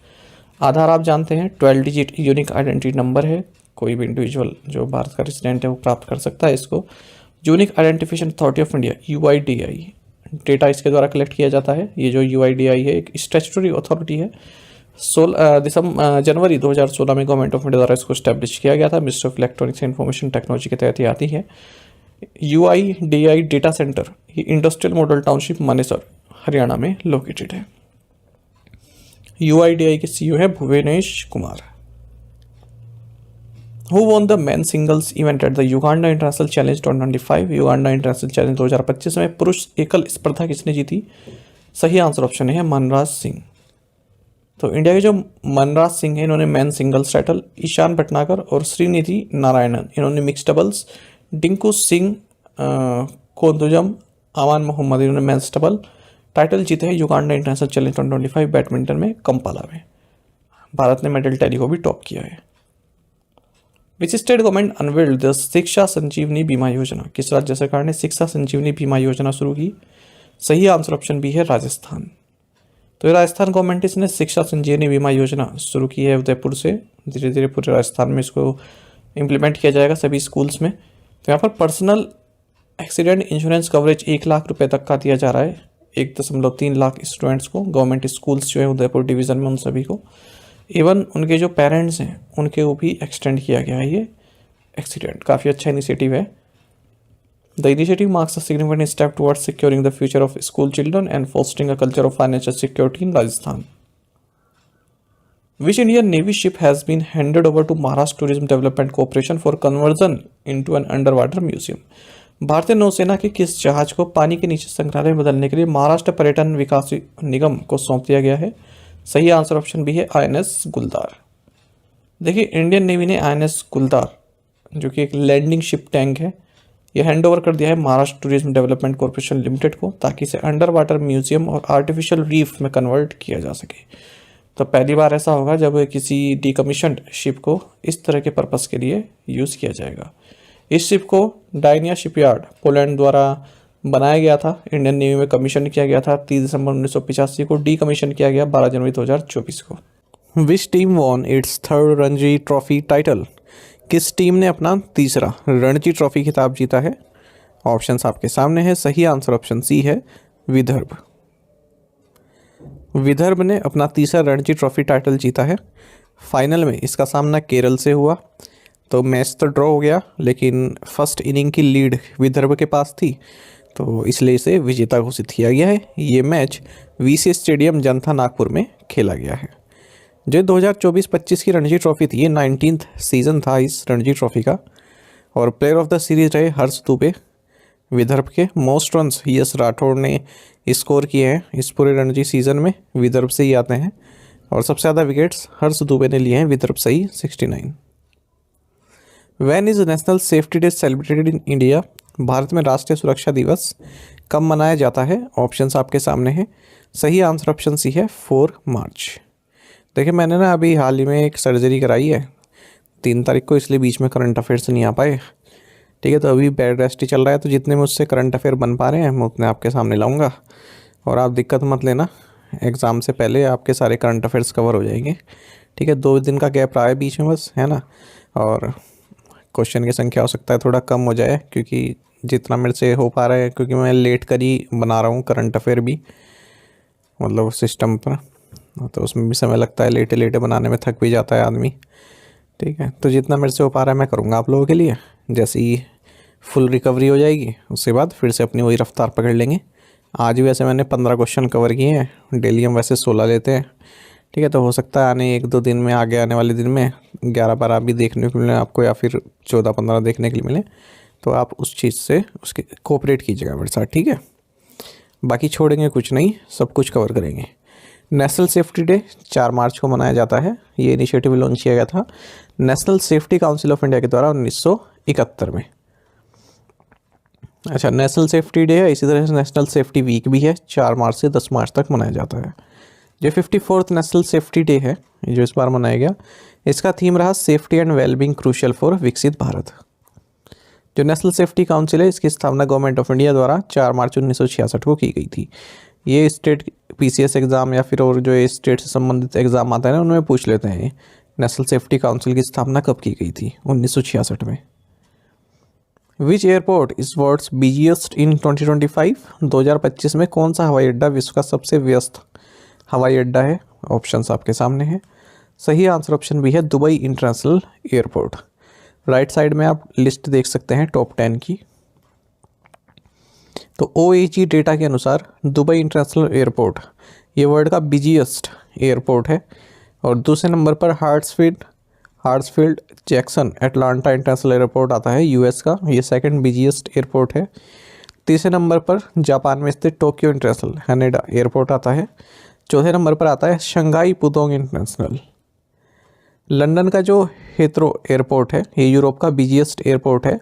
Aadhaar आप जानते हैं 12 डिजिट यूनिक आइडेंटिटी नंबर है, कोई भी इंडिविजुअल जो भारत का रेसिडेंट है वो प्राप्त कर सकता है इसको। Unique identification authority of India UIDAI data इसके द्वारा कलेक्ट किया जाता है। ये जो UIDAI है एक स्टैट्यूटरी अथॉरिटी है। जनवरी 2016 में गवर्नमेंट ऑफ इंडिया द्वारा इसको स्टैब्लिश किया गया था। Ministry of electronics and information technology के तहत ही आती है। UIDAI डेटा सेंटर ये industrial model township Manesar Haryana में लोकेटेड है। UIDAI के CEO है Bhuvnesh Kumar. Who won the men singles event at the Uganda International Challenge 2025। Uganda international challenge 2025 में पुरुष एकल स्पर्धा किसने जीती। सही आंसर ऑप्शन है मनराज सिंह। तो इंडिया के जो मनराज सिंह हैं इन्होंने man singles title, Ishaan Bhatnagar और श्रीनिधि नारायणन इन्होंने मिक्स डबल्स, डिंकू सिंह कोंदुजम, अमान मोहम्मद इन्होंने मेंस डबल टाइटल जीते हैं युगांडा इंटरनेशनल चैलेंज 2025 बैडमिंटन में कंपाला में। भारत ने मेडल टैली को भी टॉप किया है। Which state government unveiled the शिक्षा संजीवनी बीमा योजना। किस राज्य सरकार ने शिक्षा संजीवनी बीमा योजना शुरू की। सही आंसर ऑप्शन बी है राजस्थान। तो राजस्थान गवर्नमेंट इसने शिक्षा संजीवनी बीमा योजना शुरू की है उदयपुर से। धीरे धीरे पूरे राजस्थान में इसको इम्प्लीमेंट किया जाएगा सभी स्कूल्स में। तो यहाँ पर personal accident insurance coverage 1 lakh रुपए तक का दिया जा रहा है 1.3 लाख स्टूडेंट्स को। गवर्नमेंट स्कूल्स जो है उदयपुर डिवीज़न में उन सभी को, इवन उनके जो पेरेंट्स हैं उनके वो भी एक्सटेंड किया गया है ये एक्सीडेंट। काफ़ी अच्छा इनिशिएटिव है। The initiative marks a significant step towards securing the future of school children and fostering a culture of financial security in Rajasthan. Which Indian Navy ship has been handed over to Maharashtra Tourism Development Corporation for conversion into an underwater museum? भारतीय नौसेना के किस जहाज को पानी के नीचे संग्रहालय में बदलने के लिए महाराष्ट्र पर्यटन विकास निगम को सौंप दिया गया है? सही आंसर ऑप्शन बी है आईएनएस गुलदार। देखिए, इंडियन नेवी ने आईएनएस गुलदार, जो कि एक लैंडिंग शिप टैंक है, यह हैंड ओवर कर दिया है Maharashtra tourism development corporation limited को, ताकि इसे अंडर वाटर म्यूजियम और आर्टिफिशियल रीफ में कन्वर्ट किया जा सके। तो पहली बार ऐसा होगा जब किसी डिकमीशन्ड शिप को इस तरह के पर्पस के लिए यूज़ किया जाएगा। इस शिप को डायनिया शिपयार्ड पोलैंड द्वारा बनाया गया था, इंडियन नेवी में कमीशन किया गया था 30 दिसंबर 1985 को, डीकमीशन किया गया 12 जनवरी 2024 को। Which team von it's third Ranji trophy title? किस टीम ने अपना तीसरा रणजी ट्रॉफी खिताब जीता है? ऑप्शंस आपके सामने है। सही आंसर ऑप्शन सी है विदर्भ। विदर्भ ने अपना तीसरा रणजी ट्रॉफी टाइटल जीता है। फाइनल में इसका सामना केरल से हुआ, तो मैच तो ड्रॉ हो गया, लेकिन फर्स्ट इनिंग की लीड विदर्भ के पास थी, तो इसलिए इसे विजेता घोषित किया गया है। ये मैच वीसी स्टेडियम जनता नागपुर में खेला गया है। जो 2024-25 की रणजी ट्रॉफी थी, ये 19th सीज़न था इस रणजी ट्रॉफी का, और प्लेयर ऑफ द सीरीज रहे हर्ष दुबे विदर्भ के। मोस्ट रन्स यश राठौड़ ने स्कोर किए हैं इस पूरे रणजी सीज़न में, विदर्भ से ही आते हैं, और सबसे ज़्यादा विकेट्स हर्ष दुबे ने लिए हैं, विदर्भ से ही 69। When is national safety day celebrated in India? Bharat में राष्ट्रीय सुरक्षा दिवस कब मनाया जाता है? ऑप्शंस आपके सामने हैं। सही आंसर ऑप्शन सी है 4 मार्च। देखिए, मैंने ना अभी हाल ही में एक सर्जरी कराई है 3 तारीख को, इसलिए बीच में करंट अफेयर्स नहीं आ पाए। ठीक है, तो अभी बेड रेस्ट ही चल रहा है, तो जितने मुझसे करंट अफेयर बन पा रहे हैं मैं उतने आपके सामने लाऊंगा, और आप दिक्कत मत लेना, एग्ज़ाम से पहले आपके सारे करंट अफेयर्स कवर हो जाएंगे। ठीक है, 2 दिन का गैप रहा है बीच में बस, है ना, और क्वेश्चन की संख्या हो सकता है थोड़ा कम हो जाए, क्योंकि जितना मेरे से हो पा रहा है, क्योंकि मैं लेट कर ही बना रहा हूँ करंट अफेयर भी, मतलब सिस्टम पर, तो उसमें भी समय लगता है, लेटे लेटे बनाने में थक भी जाता है आदमी। ठीक है, तो जितना मेरे से हो पा रहा है मैं करूँगा आप लोगों के लिए। जैसे ही फुल रिकवरी हो जाएगी उसके बाद फिर से अपनी वही रफ्तार पकड़ लेंगे। आज वैसे मैंने 15 क्वेश्चन कवर किए हैं, डेली हम वैसे 16 लेते हैं। ठीक है, तो हो सकता है आने 1-2 दिन में, आगे आने वाले दिन में 11-12 भी देखने को मिले आपको, या फिर 14-15 देखने के लिए मिले, तो आप उस चीज़ से उसके कोऑपरेट कीजिएगा मेरे साथ। ठीक है, बाकी छोड़ेंगे कुछ नहीं, सब कुछ कवर करेंगे। नेशनल सेफ्टी डे 4 मार्च को मनाया जाता है। ये इनिशिएटिव लॉन्च किया गया था national safety council of India के द्वारा 1971 में। अच्छा, नेशनल सेफ्टी डे है, इसी तरह से नेशनल सेफ्टी वीक भी है, 4 मार्च से 10 मार्च तक मनाया जाता है। जो 54th नेशनल सेफ्टी डे है, जो इस बार मनाया गया, इसका थीम रहा safety and wellbeing crucial for विकसित भारत। जो नेशनल सेफ्टी काउंसिल है, इसकी स्थापना गवर्नमेंट ऑफ इंडिया द्वारा 4 मार्च 1966 को की गई थी। ये स्टेट पीसीएस एग्ज़ाम या फिर और जो स्टेट से संबंधित एग्ज़ाम आता है ना, उनमें पूछ लेते हैं नेशनल सेफ्टी काउंसिल की स्थापना कब की गई थी, 1966 में। विच एयरपोर्ट इज वर्ल्ड्स बिजिएस्ट इन 2025? 2025 में कौन सा हवाई अड्डा विश्व का सबसे व्यस्त हवाई अड्डा है? ऑप्शंस आपके सामने हैं। सही आंसर ऑप्शन भी है Dubai international airport. Right side में आप लिस्ट देख सकते हैं टॉप 10 की। तो OAG डेटा के अनुसार दुबई इंटरनेशनल एयरपोर्ट ये वर्ल्ड का बिजिएस्ट एयरपोर्ट है, और दूसरे नंबर पर हार्ट्सफील्ड जैक्सन एटलांटा इंटरनेशनल एयरपोर्ट आता है यूएस का, ये सेकंड बिजिएस्ट एयरपोर्ट है। तीसरे नंबर पर जापान में स्थित टोक्यो इंटरनेशनल हैनेडा एयरपोर्ट आता है। चौथे नंबर पर आता है शंघाई पुडोंग इंटरनेशनल। लंदन का जो हीथ्रो एयरपोर्ट है, ये यूरोप का बिजिएस्ट एयरपोर्ट है,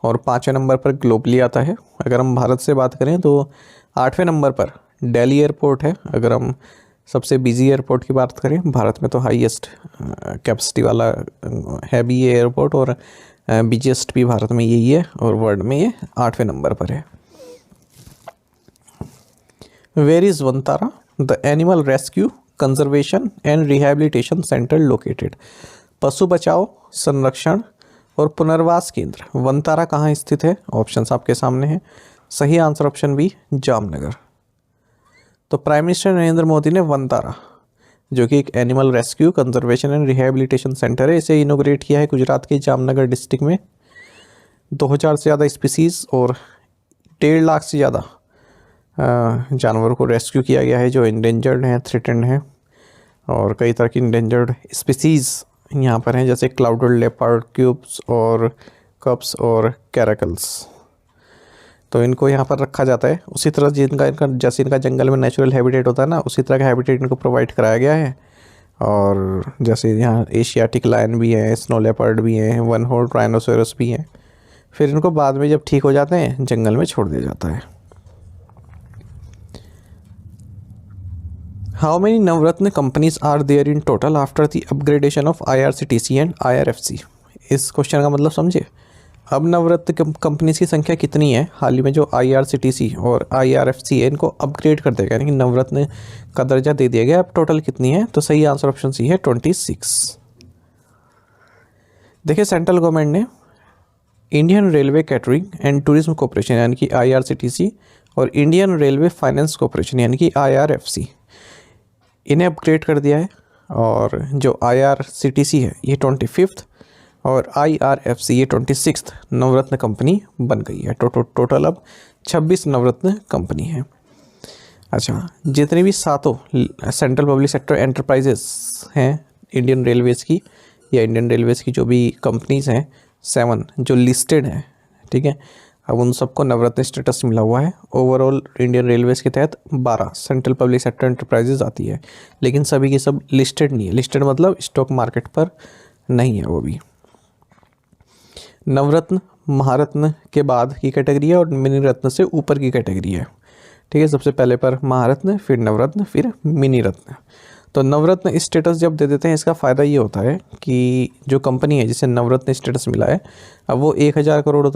और 5वें नंबर पर ग्लोबली आता है। अगर हम भारत से बात करें तो 8वें नंबर पर दिल्ली एयरपोर्ट है। अगर हम सबसे बिजी एयरपोर्ट की बात करें, भारत में तो हाईएस्ट कैपेसिटी वाला है भी ये एयरपोर्ट, और बिजिएस्ट भी भारत में यही है, और वर्ल्ड में ये 8वें नंबर पर है। Where is Vantara the animal rescue conservation and rehabilitation centre located? पशु बचाओ, संरक्षण और पुनर्वास केंद्र वनतारा कहाँ स्थित है? ऑप्शंस आपके सामने हैं। सही आंसर ऑप्शन बी जामनगर। तो प्राइम मिनिस्टर नरेंद्र मोदी ने वनतारा जो कि एक animal rescue conservation and rehabilitation centre है। इसे इनोग्रेट किया है गुजरात के जामनगर डिस्ट्रिक्ट में। 2000 से ज़्यादा स्पीसीज़ और 1.5 लाख से ज़्यादा जानवरों को रेस्क्यू किया गया है जो इंडेंजर्ड हैं, थ्रेटेंड हैं। और कई तरह की इंडेंजर्ड स्पीसीज़ यहाँ पर हैं, जैसे क्लाउडेड लेपर्ड, क्यूब्स और कप्स और कैरेकल्स। तो इनको यहाँ पर रखा जाता है। उसी तरह जैसे इनका जंगल में नेचुरल हैबिटेट होता है ना, उसी तरह का हैबिटेट इनको प्रोवाइड कराया गया है। और जैसे यहाँ एशियाटिक लायन भी है, स्नो लेपर्ड भी हैं, वन हॉर्न राइनोसोरस भी हैं। फिर इनको बाद में जब ठीक हो जाते हैं जंगल में छोड़ दिया जाता है। How many Navratna companies are there in total after the upgradation of IRCTC and IRFC? इस क्वेश्चन का मतलब समझे। अब नवरत्न कंपनीज की संख्या कितनी है हाल ही में जो IRCTC और IRFC है इनको अपग्रेड कर देगा, यानी कि नवरत्न का दर्जा दे दिया गया। अब टोटल कितनी है? तो सही आंसर ऑप्शन सी है 26। देखिए, सेंट्रल गवर्नमेंट ने Indian railway catering and tourism corporation यानी कि IRCTC और इंडियन रेलवे फाइनेंस कॉरपोरेशन यानी कि IRFC इन्हें अपग्रेड कर दिया है। और जो IRCTC है ये 25th और IRFC ये 26th नवरत्न कंपनी बन गई है। टोटल अब 26 नवरत्न कंपनी है। अच्छा, जितनी भी 7 सेंट्रल पब्लिक सेक्टर एंटरप्राइजेस हैं इंडियन रेलवेज़ की, या इंडियन रेलवेज़ की जो भी कंपनीज़ हैं 7 जो लिस्टेड हैं, ठीक है, अब उन सबको नवरत्न स्टेटस मिला हुआ है। ओवरऑल इंडियन रेलवेज़ के तहत 12 सेंट्रल पब्लिक सेक्टर एंटरप्राइजेज आती है, लेकिन सभी की सब लिस्टेड नहीं है। लिस्टेड मतलब स्टॉक मार्केट पर नहीं है वो भी। नवरत्न महारत्न के बाद की कैटेगरी है और मिनी रत्न से ऊपर की कैटेगरी है, ठीक है। सबसे पहले पर महारत्न, फिर नवरत्न, फिर मिनी रत्न। तो नवरत्न स्टेटस जब दे देते हैं इसका फ़ायदा ये होता है कि जो कंपनी है जिसे नवरत्न स्टेटस मिला है, अब वो 1000 करोड़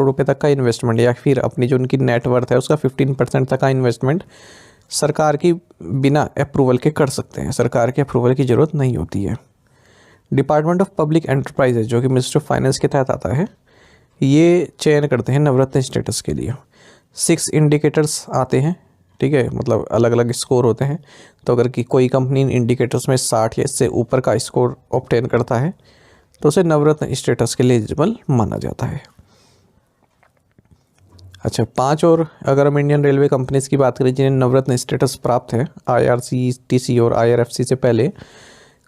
रुपए तक का इन्वेस्टमेंट या फिर अपनी जो उनकी नेटवर्थ है उसका 15% तक का इन्वेस्टमेंट सरकार की बिना अप्रूवल के कर सकते हैं। सरकार के अप्रूवल की ज़रूरत नहीं होती है। डिपार्टमेंट ऑफ पब्लिक एंटरप्राइजेज जो कि मिनिस्ट्री ऑफ फाइनेंस के तहत आता है, ये चयन करते हैं नवरत्न स्टेटस के लिए। 6 इंडिकेटर्स आते हैं, ठीक है, मतलब अलग अलग स्कोर होते हैं। तो अगर कि कोई कंपनी इन इंडिकेटर्स में 60 या इससे ऊपर का स्कोर ऑब्टेन करता है तो उसे नवरत्न स्टेटस के लिए एलिजिबल माना जाता है। अच्छा, 5 और अगर हम इंडियन रेलवे कंपनीज की बात करें जिन्हें नवरत्न स्टेटस प्राप्त है IRCTC और IRFC से पहले,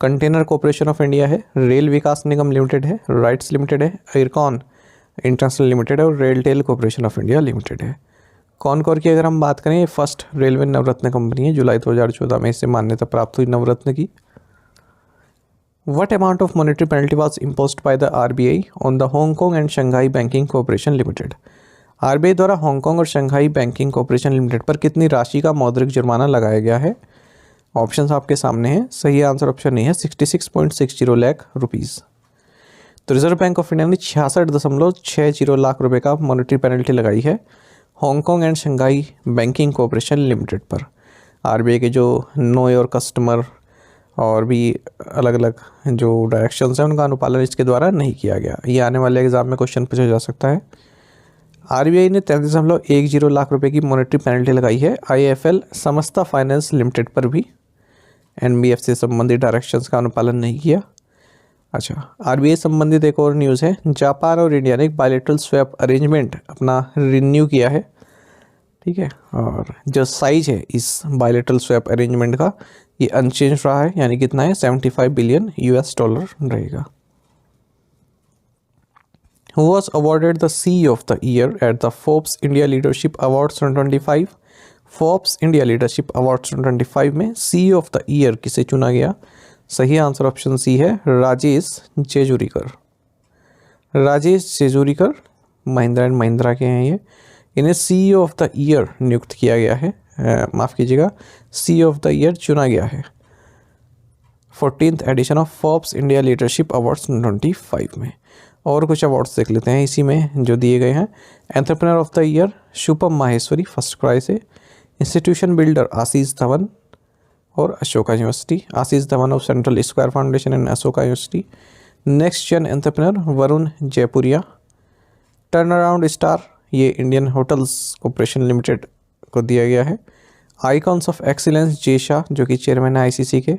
कंटेनर कॉर्पोरेशन ऑफ इंडिया है, रेल विकास निगम लिमिटेड है, राइट्स लिमिटेड है, एयरकॉन इंटरनेशनल लिमिटेड है और RailTel corporation of India limited है। कॉनकोर की अगर हम बात करें, फर्स्ट रेलवे नवरत्न कंपनी है, जुलाई 2014 में इसे मान्यता प्राप्त हुई नवरत्न की। What amount of monetary penalty was imposed by the RBI on the Hong Kong and Shanghai Banking Corporation Limited? RBI द्वारा हांगकांग और शंघाई बैंकिंग कॉर्पोरेशन लिमिटेड पर कितनी राशि का मौद्रिक जुर्माना लगाया गया है? ऑप्शंस आपके सामने हैं। सही आंसर ऑप्शन ए है 66.60 लाख रुपीज़। तो रिजर्व बैंक ऑफ इंडिया ने 66.60 लाख रुपए का मॉनेटरी पेनल्टी लगाई है Hong Kong and Shanghai banking corporation limited पर। आरबीआई के जो नो योर कस्टमर और भी अलग अलग जो डायरेक्शंस हैं उनका अनुपालन इसके द्वारा नहीं किया गया। ये आने वाले एग्जाम में क्वेश्चन पूछा जा सकता है। आरबीआई ने 33.10 लाख रुपए की मॉनेटरी पेनल्टी लगाई है आईएफएल समस्ता फाइनेंस लिमिटेड पर भी। एनबीएफसी से संबंधित डायरेक्शंस का अनुपालन नहीं किया। अच्छा, आरबीआई संबंधित एक और न्यूज़ है। जापान और इंडिया ने एक बायलैटरल स्वैप अरेंजमेंट अपना रिन्यू किया है, ठीक है। और जो साइज है इस बायलैटरल स्वैप अरेंजमेंट का ये अनचेंज रहा है, यानी कितना है 75 बिलियन यूएस डॉलर रहेगा। Who was awarded the CEO of the Year at the Forbes India Leadership Awards 2025? Forbes India Leadership Awards 2025 में CEO of the Year किसे चुना गया? सही आंसर ऑप्शन सी है राजेश जेजुरीकर। राजेश जेजुरीकर महिंद्रा एंड महिंद्रा के हैं ये। इन्हें CEO ऑफ द ईयर नियुक्त किया गया है, माफ़ कीजिएगा CEO ऑफ द ईयर चुना गया है 14th edition of Forbes India leadership awards 2025 में। और कुछ अवार्ड्स देख लेते हैं इसी में जो दिए गए हैं। Entrepreneur of the year Shubham Maheshwari first prize है। इंस्टीट्यूशन बिल्डर आशीष धवन और Ashoka university, Ashish Dhawan of central square foundation and Ashoka university. Next gen entrepreneur Varun Jaipuria. Turnaround star ये इंडियन होटल्स कॉर्पोरेशन लिमिटेड को दिया गया है। Icons of excellence J Shah जो कि चेयरमैन है आईसीसी के,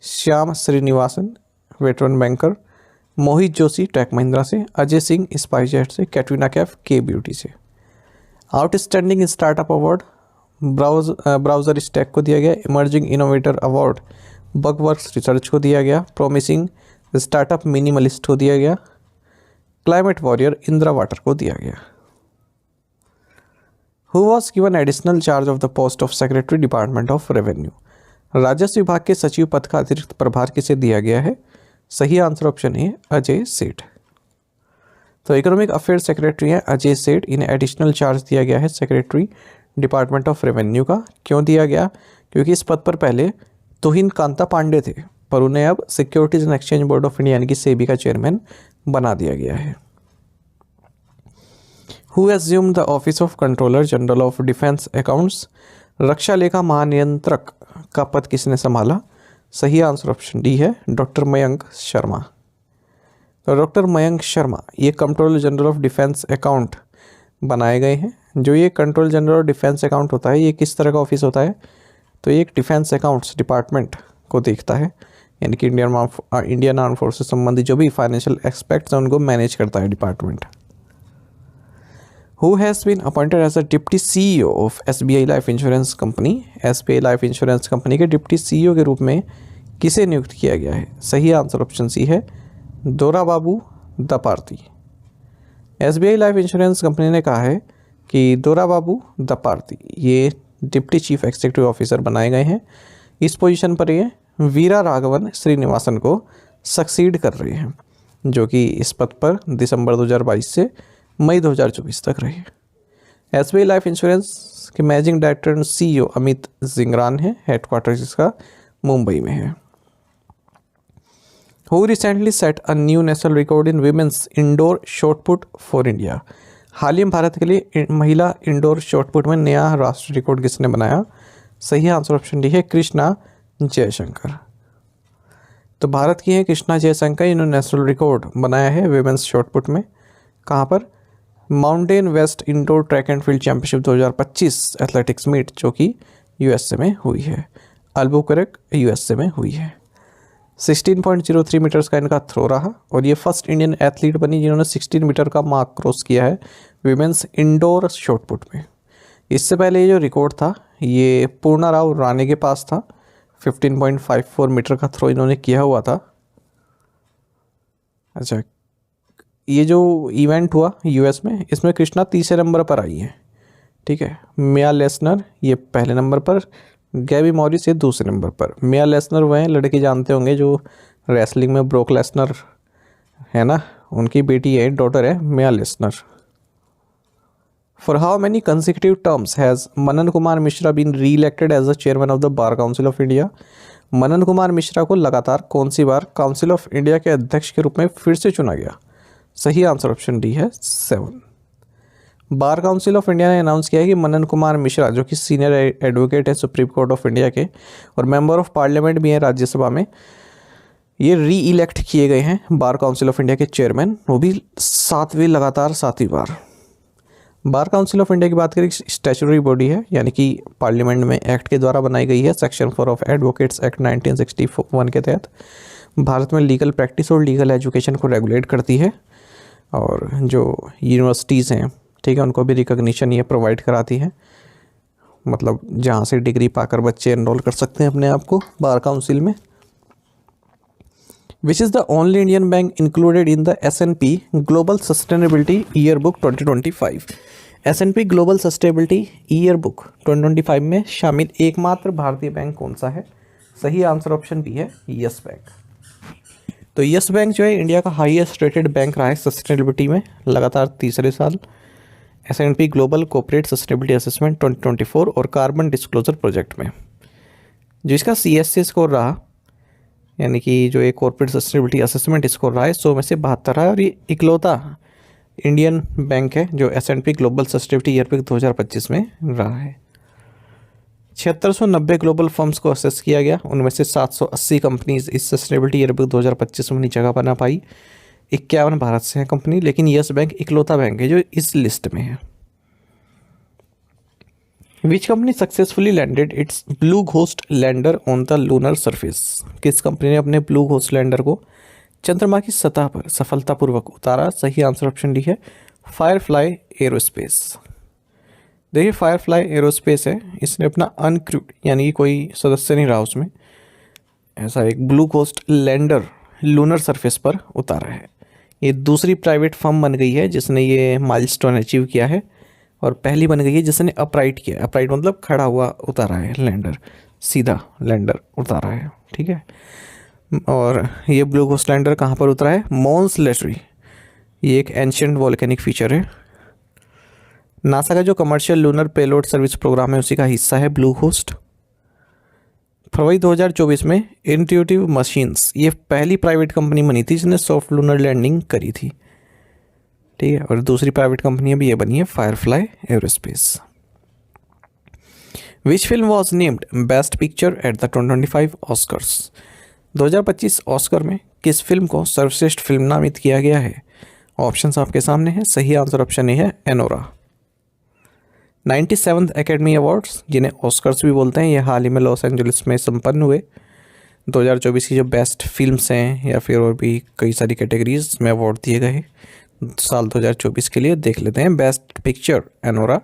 Shyam Srinivasan veteran banker, Mohit Joshi tech Mahindra से, अजय सिंह स्पाइसजेट से, कैटरीना कैफ के ब्यूटी से। Outstanding startup award browser stack को दिया गया, इमर्जिंग इनोवेटर अवार्ड बगवर्क्स रिसर्च को दिया गया, प्रोमिसिंग स्टार्टअप मिनिमलिस्ट को दिया गया, क्लाइमेट वॉरियर इंदिरा वाटर को दिया गया। Who was given additional charge of the post of secretary department of revenue, राजस्व विभाग के सचिव पद का अतिरिक्त प्रभार किसे दिया गया है? सही आंसर ऑप्शन ए अजय सेठ। तो इकोनॉमिक अफेयर सेक्रेटरी हैं अजय सेठ, इन्हें एडिशनल चार्ज दिया गया है सेक्रेटरी डिपार्टमेंट ऑफ रेवेन्यू का। क्यों दिया गया? क्योंकि इस पद पर पहले तुहिन कांता पांडे थे, पर उन्हें अब securities and exchange board of India यानी कि सेबी का चेयरमैन बना दिया गया है। Who assumed the office of controller general of defence accounts, रक्षा लेखा महानियंत्रक का पद किसने संभाला? सही आंसर ऑप्शन डी है डॉक्टर मयंक शर्मा। तो डॉक्टर मयंक शर्मा ये controller general of defence account बनाए गए हैं। जो ये control general of defence account होता है, ये किस तरह का ऑफिस होता है? तो ये एक डिफेंस अकाउंट्स डिपार्टमेंट को देखता है, यानी कि इंडियन आर्म फोर्स से संबंधित जो भी फाइनेंशियल एस्पेक्ट्स हैं उनको मैनेज करता है department. Who has been appointed as a deputy CEO of SBI life insurance company, SBI life insurance company के डिप्टी सीईओ के रूप में किसे नियुक्त किया गया है? सही आंसर ऑप्शन सी है दोराबाबू दपार्ती। एसबीआई लाइफ इंश्योरेंस कंपनी ने कहा है कि दोराबाबू दपार्ती ये डिप्टी चीफ एग्जीक्यूटिव ऑफिसर बनाए गए हैं। इस पोजीशन पर ये वीरा राघवन श्रीनिवासन को सक्सीड कर रहे हैं, जो कि इस पद पर दिसंबर 2022 से मई 2024 तक रहे। एसबीआई लाइफ इंश्योरेंस के managing director and CEO Amit Jhingran है, हेडक्वार्टर इसका मुंबई में है। Who recently set a new national record in women's indoor shot put for India, हाल ही में भारत के लिए महिला इंडोर शॉटपुट में नया राष्ट्रीय रिकॉर्ड किसने बनाया? सही आंसर ऑप्शन डी है कृष्णा जयशंकर। तो भारत की है कृष्णा जयशंकर, इन्होंने नेशनल रिकॉर्ड बनाया है विमेंस शॉटपुट में। कहाँ पर? Mountain west indoor track and field championship 2025 athletics meet जो कि यूएसए में हुई है, अल्बुकर्क यूएसए में हुई है। 16.03 मीटर्स का इनका थ्रो रहा और ये फर्स्ट इंडियन एथलीट बनी जिन्होंने 16 मीटर का मार्क क्रॉस किया है विमेंस इंडोर शॉटपुट में। इससे पहले ये जो रिकॉर्ड था ये पूर्णा राव राणे के पास था, 15.54 मीटर का थ्रो इन्होंने किया हुआ था। अच्छा, ये जो इवेंट हुआ यूएस में, इसमें कृष्णा तीसरे नंबर पर आई है, ठीक है। मिया लेसनर ये पहले नंबर पर, गैबी मॉरिस ये दूसरे नंबर पर। मिया लेसनर वह हैं, लड़के जानते होंगे जो रेसलिंग में ब्रोक लेसनर है ना, उनकी बेटी है, डॉटर है Mia Lesnar. For how many consecutive terms has Manan Kumar Mishra been re elected as the chairman of the bar council of India, Manan Kumar Mishra को लगातार कौन सी बार काउंसिल ऑफ इंडिया के अध्यक्ष के रूप में फिर से चुना गया? सही आंसर ऑप्शन डी है 7। बार काउंसिल ऑफ इंडिया ने अनाउंस किया है कि मनन कुमार मिश्रा जो कि सीनियर एडवोकेट है सुप्रीम कोर्ट ऑफ इंडिया के और मेंबर ऑफ पार्लियामेंट भी हैं राज्यसभा में, ये री इलेक्ट किए गए हैं बार काउंसिल ऑफ इंडिया के चेयरमैन, वो भी लगातार सातवीं बार। बार काउंसिल ऑफ इंडिया की बात करें, स्टैच्यूटरी बॉडी है, यानी कि पार्लियामेंट में एक्ट के द्वारा बनाई गई है। सेक्शन 4 ऑफ एडवोकेट्स एक्ट 1961 के तहत भारत में लीगल प्रैक्टिस और लीगल एजुकेशन को रेगुलेट करती है और जो यूनिवर्सिटीज़ हैं, ठीक है, उनको भी रिकॉग्निशन ये प्रोवाइड कराती है, मतलब जहाँ से डिग्री पाकर बच्चे एनरोल कर सकते हैं अपने आप को बार काउंसिल में। Which is the only Indian bank included in the S&P global sustainability year book 2025, S&P global sustainability year book 2025 में शामिल एकमात्र भारतीय बैंक कौन सा है? सही आंसर ऑप्शन बी है यस बैंक। तो यस बैंक जो है इंडिया का हाईएस्ट रेटेड बैंक रहा है सस्टेनेबिलिटी में लगातार तीसरे साल, S&P global corporate sustainability assessment 2024 और कार्बन डिस्क्लोजर प्रोजेक्ट में। जो इसका CSA स्कोर रहा, यानी कि जो एक कॉर्पोरेट सस्टेनेबिलिटी असेसमेंट स्कोर रहा है 100 में से 72 है और ये इकलौता इंडियन बैंक है जो S&P global sustainability year book 2025 में रहा है। 7690 ग्लोबल फर्म्स को असेस किया गया, उनमें से 780 कंपनीज इस सस्टेनेबिलिटी ईयर बुक 2025 में अपनी जगह बना पाई। 51 भारत से है कंपनी, लेकिन यस बैंक इकलौता बैंक है जो इस लिस्ट में है। Which company successfully landed it's blue ghost lander on the lunar surface? किस कंपनी ने अपने ब्लू घोस्ट लैंडर को चंद्रमा की सतह पर सफलतापूर्वक उतारा? सही आंसर ऑप्शन डी है फायरफ्लाई एरोस्पेस। देखिए फायरफ्लाई एरोस्पेस है, इसने अपना अनक्रूड यानी कि कोई सदस्य नहीं रहा उसमें, ऐसा एक blue ghost lander lunar surface पर उतारा है। ये दूसरी प्राइवेट फर्म बन गई है जिसने ये माइलस्टोन अचीव किया है, और पहली बन गई है जिसने अपराइट किया। अपराइट मतलब खड़ा हुआ उतारा है लैंडर, सीधा लैंडर उतारा है, ठीक है। और ये ब्लू घोस्ट लैंडर कहाँ पर उतरा है? Mons Latreille. ये एक एंशिएंट वॉल्केनिक फीचर है। नासा का जो commercial lunar payload service programme है उसी का हिस्सा है ब्लू घोस्ट। फरवरी 2024 में इंट्यूटिव मशीन्स ये पहली प्राइवेट कंपनी बनी थी जिसने सॉफ्ट लूनर लैंडिंग करी थी, ठीक है। और दूसरी प्राइवेट कंपनी अभी ये बनी है Firefly aerospace. Which film was named best picture at the 2025 Oscars? 2025 Oscar में किस फिल्म को सर्वश्रेष्ठ फिल्म नामित किया गया है? ऑप्शंस आपके सामने हैं। सही आंसर ऑप्शन ए है एनोरा। 97th एकेडमी अवार्ड्स जिन्हें ऑस्कर्स भी बोलते हैं, ये हाल ही में लॉस एंजलिस में संपन्न हुए। 2024 की जो बेस्ट फिल्म्स हैं या फिर और भी कई सारी कैटेगरीज में अवार्ड दिए गए साल 2024 के लिए देख लेते हैं। Best picture Anora,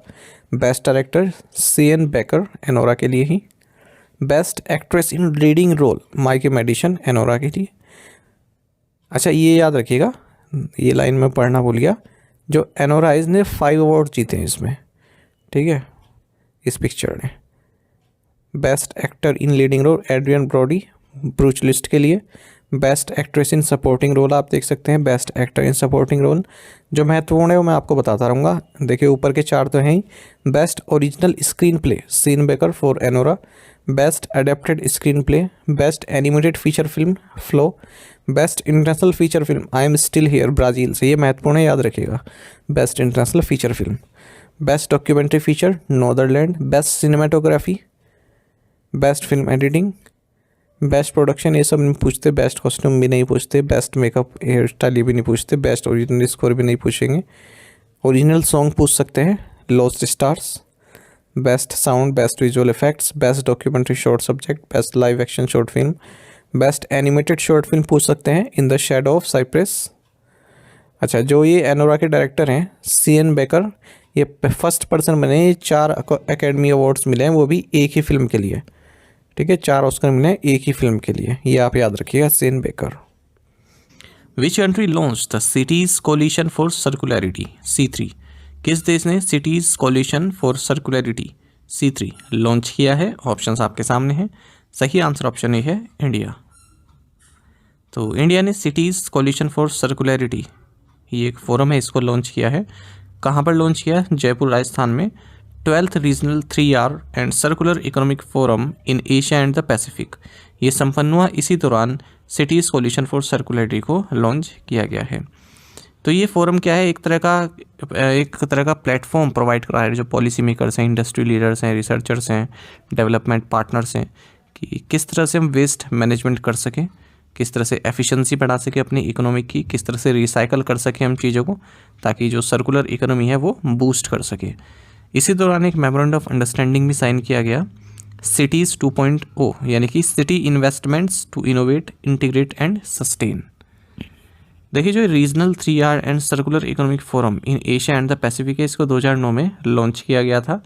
best director Sean Baker Anora के लिए ही, best actress in leading role Mikey Madison Anora के लिए। अच्छा ये याद रखिएगा, ये लाइन में पढ़ना भूल गया, जो एनोरा इसने 5 अवार्ड जीते हैं इसमें, ठीक है, इस पिक्चर ने। Best actor in leading role Adrien Brody Brutalist के लिए। Best actress in supporting role आप देख सकते हैं, best actor in supporting role. जो महत्वपूर्ण है वो मैं आपको बताता रहूँगा। देखिए ऊपर के 4 तो हैं ही। Best original screenplay Sean Baker for Anora, best adapted screenplay, best animated feature film Flow, best international feature film I am still here Brazil से, ये महत्वपूर्ण है, याद रखिएगा। Best international feature film, best documentary feature no other land, best cinematography, best film editing, best production ये सब नहीं पूछते, बेस्ट कॉस्ट्यूम भी नहीं पूछते, बेस्ट मेकअप हेयर स्टाइल भी नहीं पूछते, बेस्ट ओरिजिनल स्कोर भी नहीं पूछेंगे। ओरिजिनल सॉन्ग पूछ सकते हैं lost stars, best sound, best visual effects, best documentary short subject, best live action short film, best animated short film पूछ सकते हैं in the shadow of Cypress. अच्छा जो ये एनोरा के डायरेक्टर हैं सीएन बेकर, ये फर्स्ट पर्सन बने, ये 4 एकेडमी अवार्ड्स मिले हैं वो भी एक ही फिल्म के लिए, ठीक है। 4 ऑस्कर मिले हैं एक ही फिल्म के लिए, ये आप याद रखिएगा Sean Baker. Which country launch the cities coalition for circularity C3? किस देश ने cities coalition for circularity C3 launch किया है? ऑप्शंस आपके सामने हैं। सही आंसर ऑप्शन ए है इंडिया। तो इंडिया ने सिटीज कोलिशन फॉर सर्कुलरिटी, ये एक फोरम है, इसको लॉन्च किया है। कहाँ पर लॉन्च किया? जयपुर राजस्थान में 12th regional 3R and circular economic forum in Asia and the Pacific, ये संपन्न हुआ। इसी दौरान सिटीज कोलिशन फॉर सर्कुलरिटी को लॉन्च किया गया है। तो ये फोरम क्या है? एक तरह का प्लेटफॉर्म प्रोवाइड कर रहा है जो पॉलिसी मेकर्स हैं, इंडस्ट्री लीडर्स हैं, रिसर्चर्स हैं, डेवलपमेंट पार्टनर्स हैं, कि किस तरह से हम वेस्ट मैनेजमेंट कर सकें, किस तरह से एफिशिएंसी बढ़ा सके अपनी इकोनॉमी की, किस तरह से रिसाइकल कर सकें हम चीज़ों को, ताकि जो सर्कुलर इकोनॉमी है वो बूस्ट कर सके। इसी दौरान एक मेमोरेंडम ऑफ अंडरस्टैंडिंग भी साइन किया गया सिटीज़ 2.0, यानी कि city investments to innovate, integrate and sustain. देखिए जो regional 3R and circular economic forum in Asia and the Pacific है, इसको 2009 में लॉन्च किया गया था।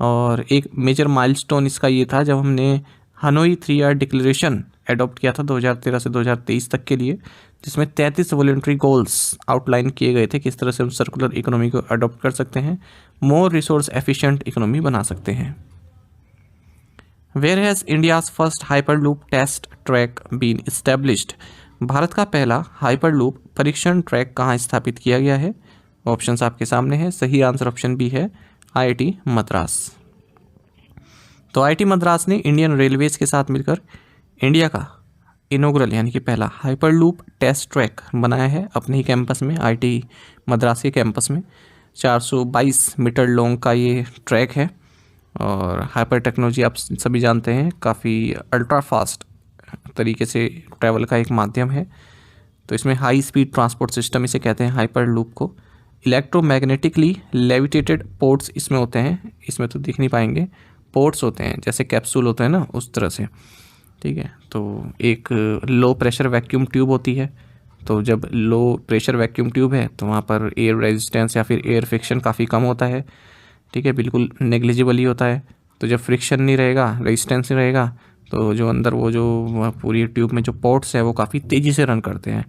और एक मेजर माइलस्टोन इसका ये था जब हमने हनोई 3R डिक्लेरेशन एडॉप्ट किया था 2013 से 2023 तक के लिए, जिसमें 33 वॉलंटरी गोल्स आउटलाइन किए गए थे किस तरह से हम सर्कुलर इकोनॉमी को अडॉप्ट कर सकते हैं, मोर रिसोर्स एफिशिएंट इकोनॉमी बना सकते हैं। Where has India's first hyperloop test track been established? Bharat का पहला हाइपरलूप परीक्षण ट्रैक कहाँ स्थापित किया गया है? ऑप्शंस आपके सामने हैं। सही आंसर ऑप्शन बी है IIT मद्रास। तो IIT मद्रास ने इंडियन रेलवेज के साथ मिलकर इंडिया का इनॉग्रल यानी कि पहला हाइपरलूप टेस्ट ट्रैक बनाया है अपने ही कैंपस में, IIT मद्रास के कैंपस में। 422 मीटर लॉन्ग का ये ट्रैक है और हाइपर टेक्नोलॉजी आप सभी जानते हैं, काफ़ी अल्ट्रा फास्ट तरीके से ट्रैवल का एक माध्यम है। तो इसमें हाई स्पीड ट्रांसपोर्ट सिस्टम इसे कहते हैं हाइपर लूप को। इलेक्ट्रोमैग्नेटिकली लेविटेटेड पोर्ट्स इसमें होते हैं, इसमें तो दिख नहीं पाएंगे, पोर्ट्स होते हैं जैसे कैप्सूल होता है ना उस तरह से, ठीक है। तो एक लो प्रेशर वैक्यूम ट्यूब होती है, तो जब लो प्रेशर वैक्यूम ट्यूब है तो वहाँ पर एयर रेजिस्टेंस या फिर एयर फ्रिक्शन काफ़ी कम होता है, ठीक है, बिल्कुल नेग्लिजिबल ही होता है। तो जब फ्रिक्शन नहीं रहेगा, रेजिस्टेंस नहीं रहेगा, तो जो अंदर वो जो पूरी ट्यूब में जो पोर्ट्स है वो काफ़ी तेज़ी से रन करते हैं,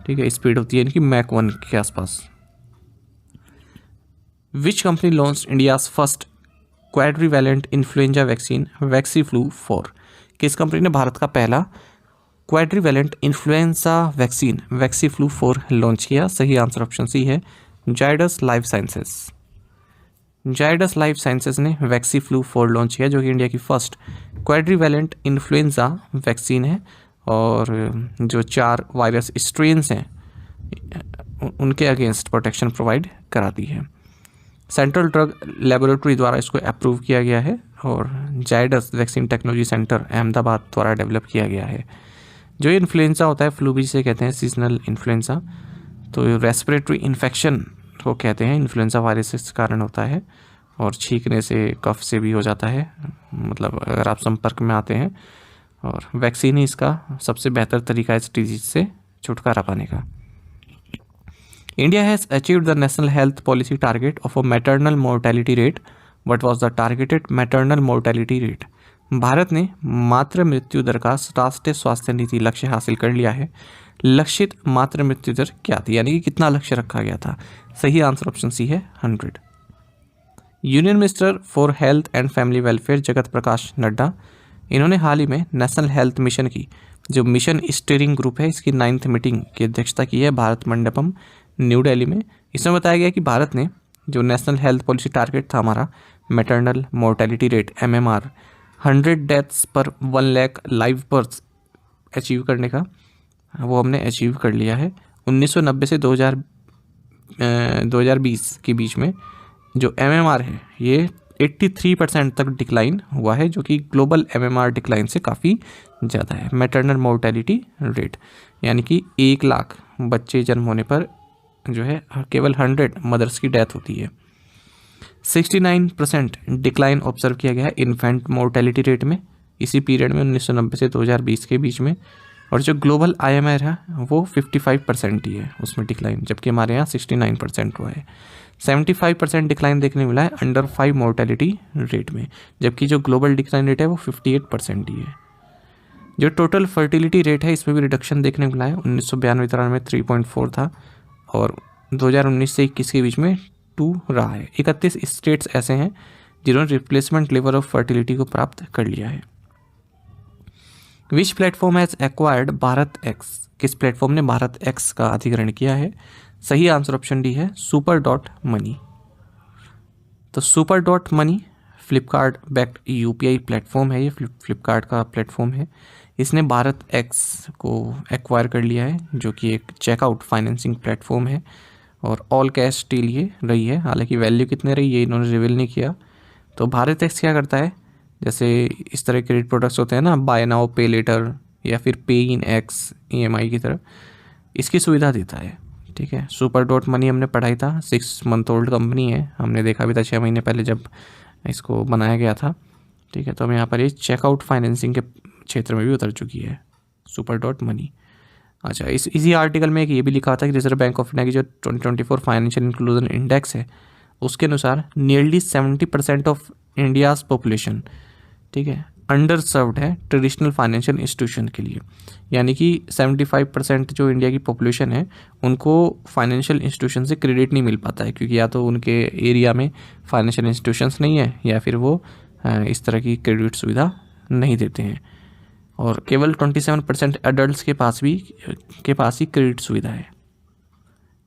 ठीक है। स्पीड होती है इनकी मैक 1 के आसपास। Which company launch India's first quadrivalent influenza vaccine Vaxiflu 4? किस कंपनी ने भारत का पहला quadrivalent influenza vaccine Vaxiflu 4 launch किया? सही आंसर ऑप्शन सी है, Zydus life sciences. Zydus life sciences ने वैक्सीफ्लू 4 लॉन्च किया, जो कि इंडिया की फर्स्ट क्वाड्रीवैलेंट इन्फ्लुएंजा वैक्सीन है, और जो 4 वायरस स्ट्रेन्स हैं उनके अगेंस्ट प्रोटेक्शन प्रोवाइड कराती है। सेंट्रल ड्रग लेबोरेटरी द्वारा इसको अप्रूव किया गया है, और Zydus vaccine technology centre Ahmedabad द्वारा डेवलप किया गया है। जो ये इन्फ्लुएंजा होता है, फ्लू भी जिसे कहते हैं, सीजनल इन्फ्लुएंजा, तो रेस्पिरेटरी इन्फेक्शन को कहते हैं, इन्फ्लुएंजा वायरस के कारण होता है, और छींकने से, कफ से भी हो जाता है, मतलब अगर आप संपर्क में आते हैं, और वैक्सीन ही इसका सबसे बेहतर तरीका है इस डिजीज से छुटकारा पाने का। India has achieved the national health policy target of a maternal mortality rate. What was the targeted maternal mortality rate? Bharat ने मातृ मृत्यु दर का राष्ट्रीय स्वास्थ्य नीति लक्ष्य हासिल कर लिया है। लक्षित मातृ मृत्यु दर क्या थी, यानी कि कितना लक्ष्य रखा गया था? सही आंसर ऑप्शन सी है, 100। Union minister for health and family welfare Jagat Prakash Nadda, इन्होंने हाल ही में नेशनल हेल्थ मिशन की जो मिशन स्टीयरिंग ग्रुप है, इसकी 9th मीटिंग की अध्यक्षता की है भारत मंडपम न्यू दिल्ली में। इसमें बताया गया कि भारत ने जो नेशनल हेल्थ पॉलिसी टारगेट था हमारा, maternal mortality rate MMR 100 deaths पर 1 लाख लाइव बर्थ अचीव करने का, वो हमने अचीव कर लिया है। 1990 से 2020 के बीच में जो MMR है ये 83% तक डिक्लाइन हुआ है, जो कि ग्लोबल MMR डिक्लाइन से काफ़ी ज़्यादा है। मैटरनल मोर्टेलिटी रेट यानी कि 1 लाख बच्चे जन्म होने पर जो है केवल 100 मदर्स की डेथ होती है। 69% डिक्लाइन ऑब्जर्व किया गया है इन्फेंट मोर्टेलिटी रेट में इसी पीरियड में 1990 से 2020 के बीच में, और जो ग्लोबल IMR है वो 55% ही है उसमें डिक्लाइन, जबकि हमारे यहाँ 69% हुआ है। 75% डिक्लाइन देखने मिला है अंडर 5 मोर्टेलिटी रेट में, जबकि जो ग्लोबल डिक्लाइन रेट है वो 58% ही है। जो टोटल फर्टिलिटी रेट है इसमें भी रिडक्शन देखने मिला है। 1992-93 में 3.4 था, और 2019 से 21 के बीच में 2 रहा है। 31 स्टेट्स ऐसे हैं जिन्होंने रिप्लेसमेंट लेवल ऑफ फर्टिलिटी को प्राप्त कर लिया है। Which platform has acquired Bharat x? किस प्लेटफॉर्म ने भारत एक्स का अधिग्रहण किया है? सही आंसर ऑप्शन डी है, super.money। तो super.money Flipkart backed UPI platform है, ये फ्लिपकार्ट का प्लेटफॉर्म है। इसने भारत एक्स को एक्वायर कर लिया है, जो कि एक चेकआउट फाइनेंसिंग प्लेटफॉर्म है, और ऑल कैश डील ये रही है। हालांकि वैल्यू कितने रही ये इन्होंने रिवील नहीं किया। तो भारत एक्स क्या करता है, जैसे इस तरह के क्रेडिट प्रोडक्ट्स होते हैं ना, बाय नाउ पे लेटर या फिर पे इन एक्स EMI की तरह, इसकी सुविधा देता है, ठीक है। super.money हमने पढ़ाई था, 6 month old कंपनी है, हमने देखा भी था 6 महीने पहले जब इसको बनाया गया था, ठीक है। तो हम यहाँ पर ये चेकआउट फाइनेंसिंग के क्षेत्र में भी उतर चुकी है super.money। अच्छा, इसी आर्टिकल में एक ये भी लिखा था कि रिजर्व बैंक ऑफ इंडिया की जो 2024 फाइनेंशियल इंक्लूजन इंडेक्स है उसके अनुसार नियरली 70% ऑफ इंडियाज़ पॉपुलेशन, ठीक है, अंडर सर्व्ड है ट्रेडिशनल फाइनेंशियल इंस्टीट्यूशन के लिए। यानी कि 75% जो इंडिया की पॉपुलेशन है उनको फाइनेंशियल इंस्टीट्यूशन से क्रेडिट नहीं मिल पाता है, क्योंकि या तो उनके एरिया में फाइनेंशियल इंस्टीट्यूशंस नहीं है या फिर वो इस तरह की क्रेडिट सुविधा नहीं देते हैं। और केवल 27% एडल्ट्स के पास ही क्रेडिट सुविधा है।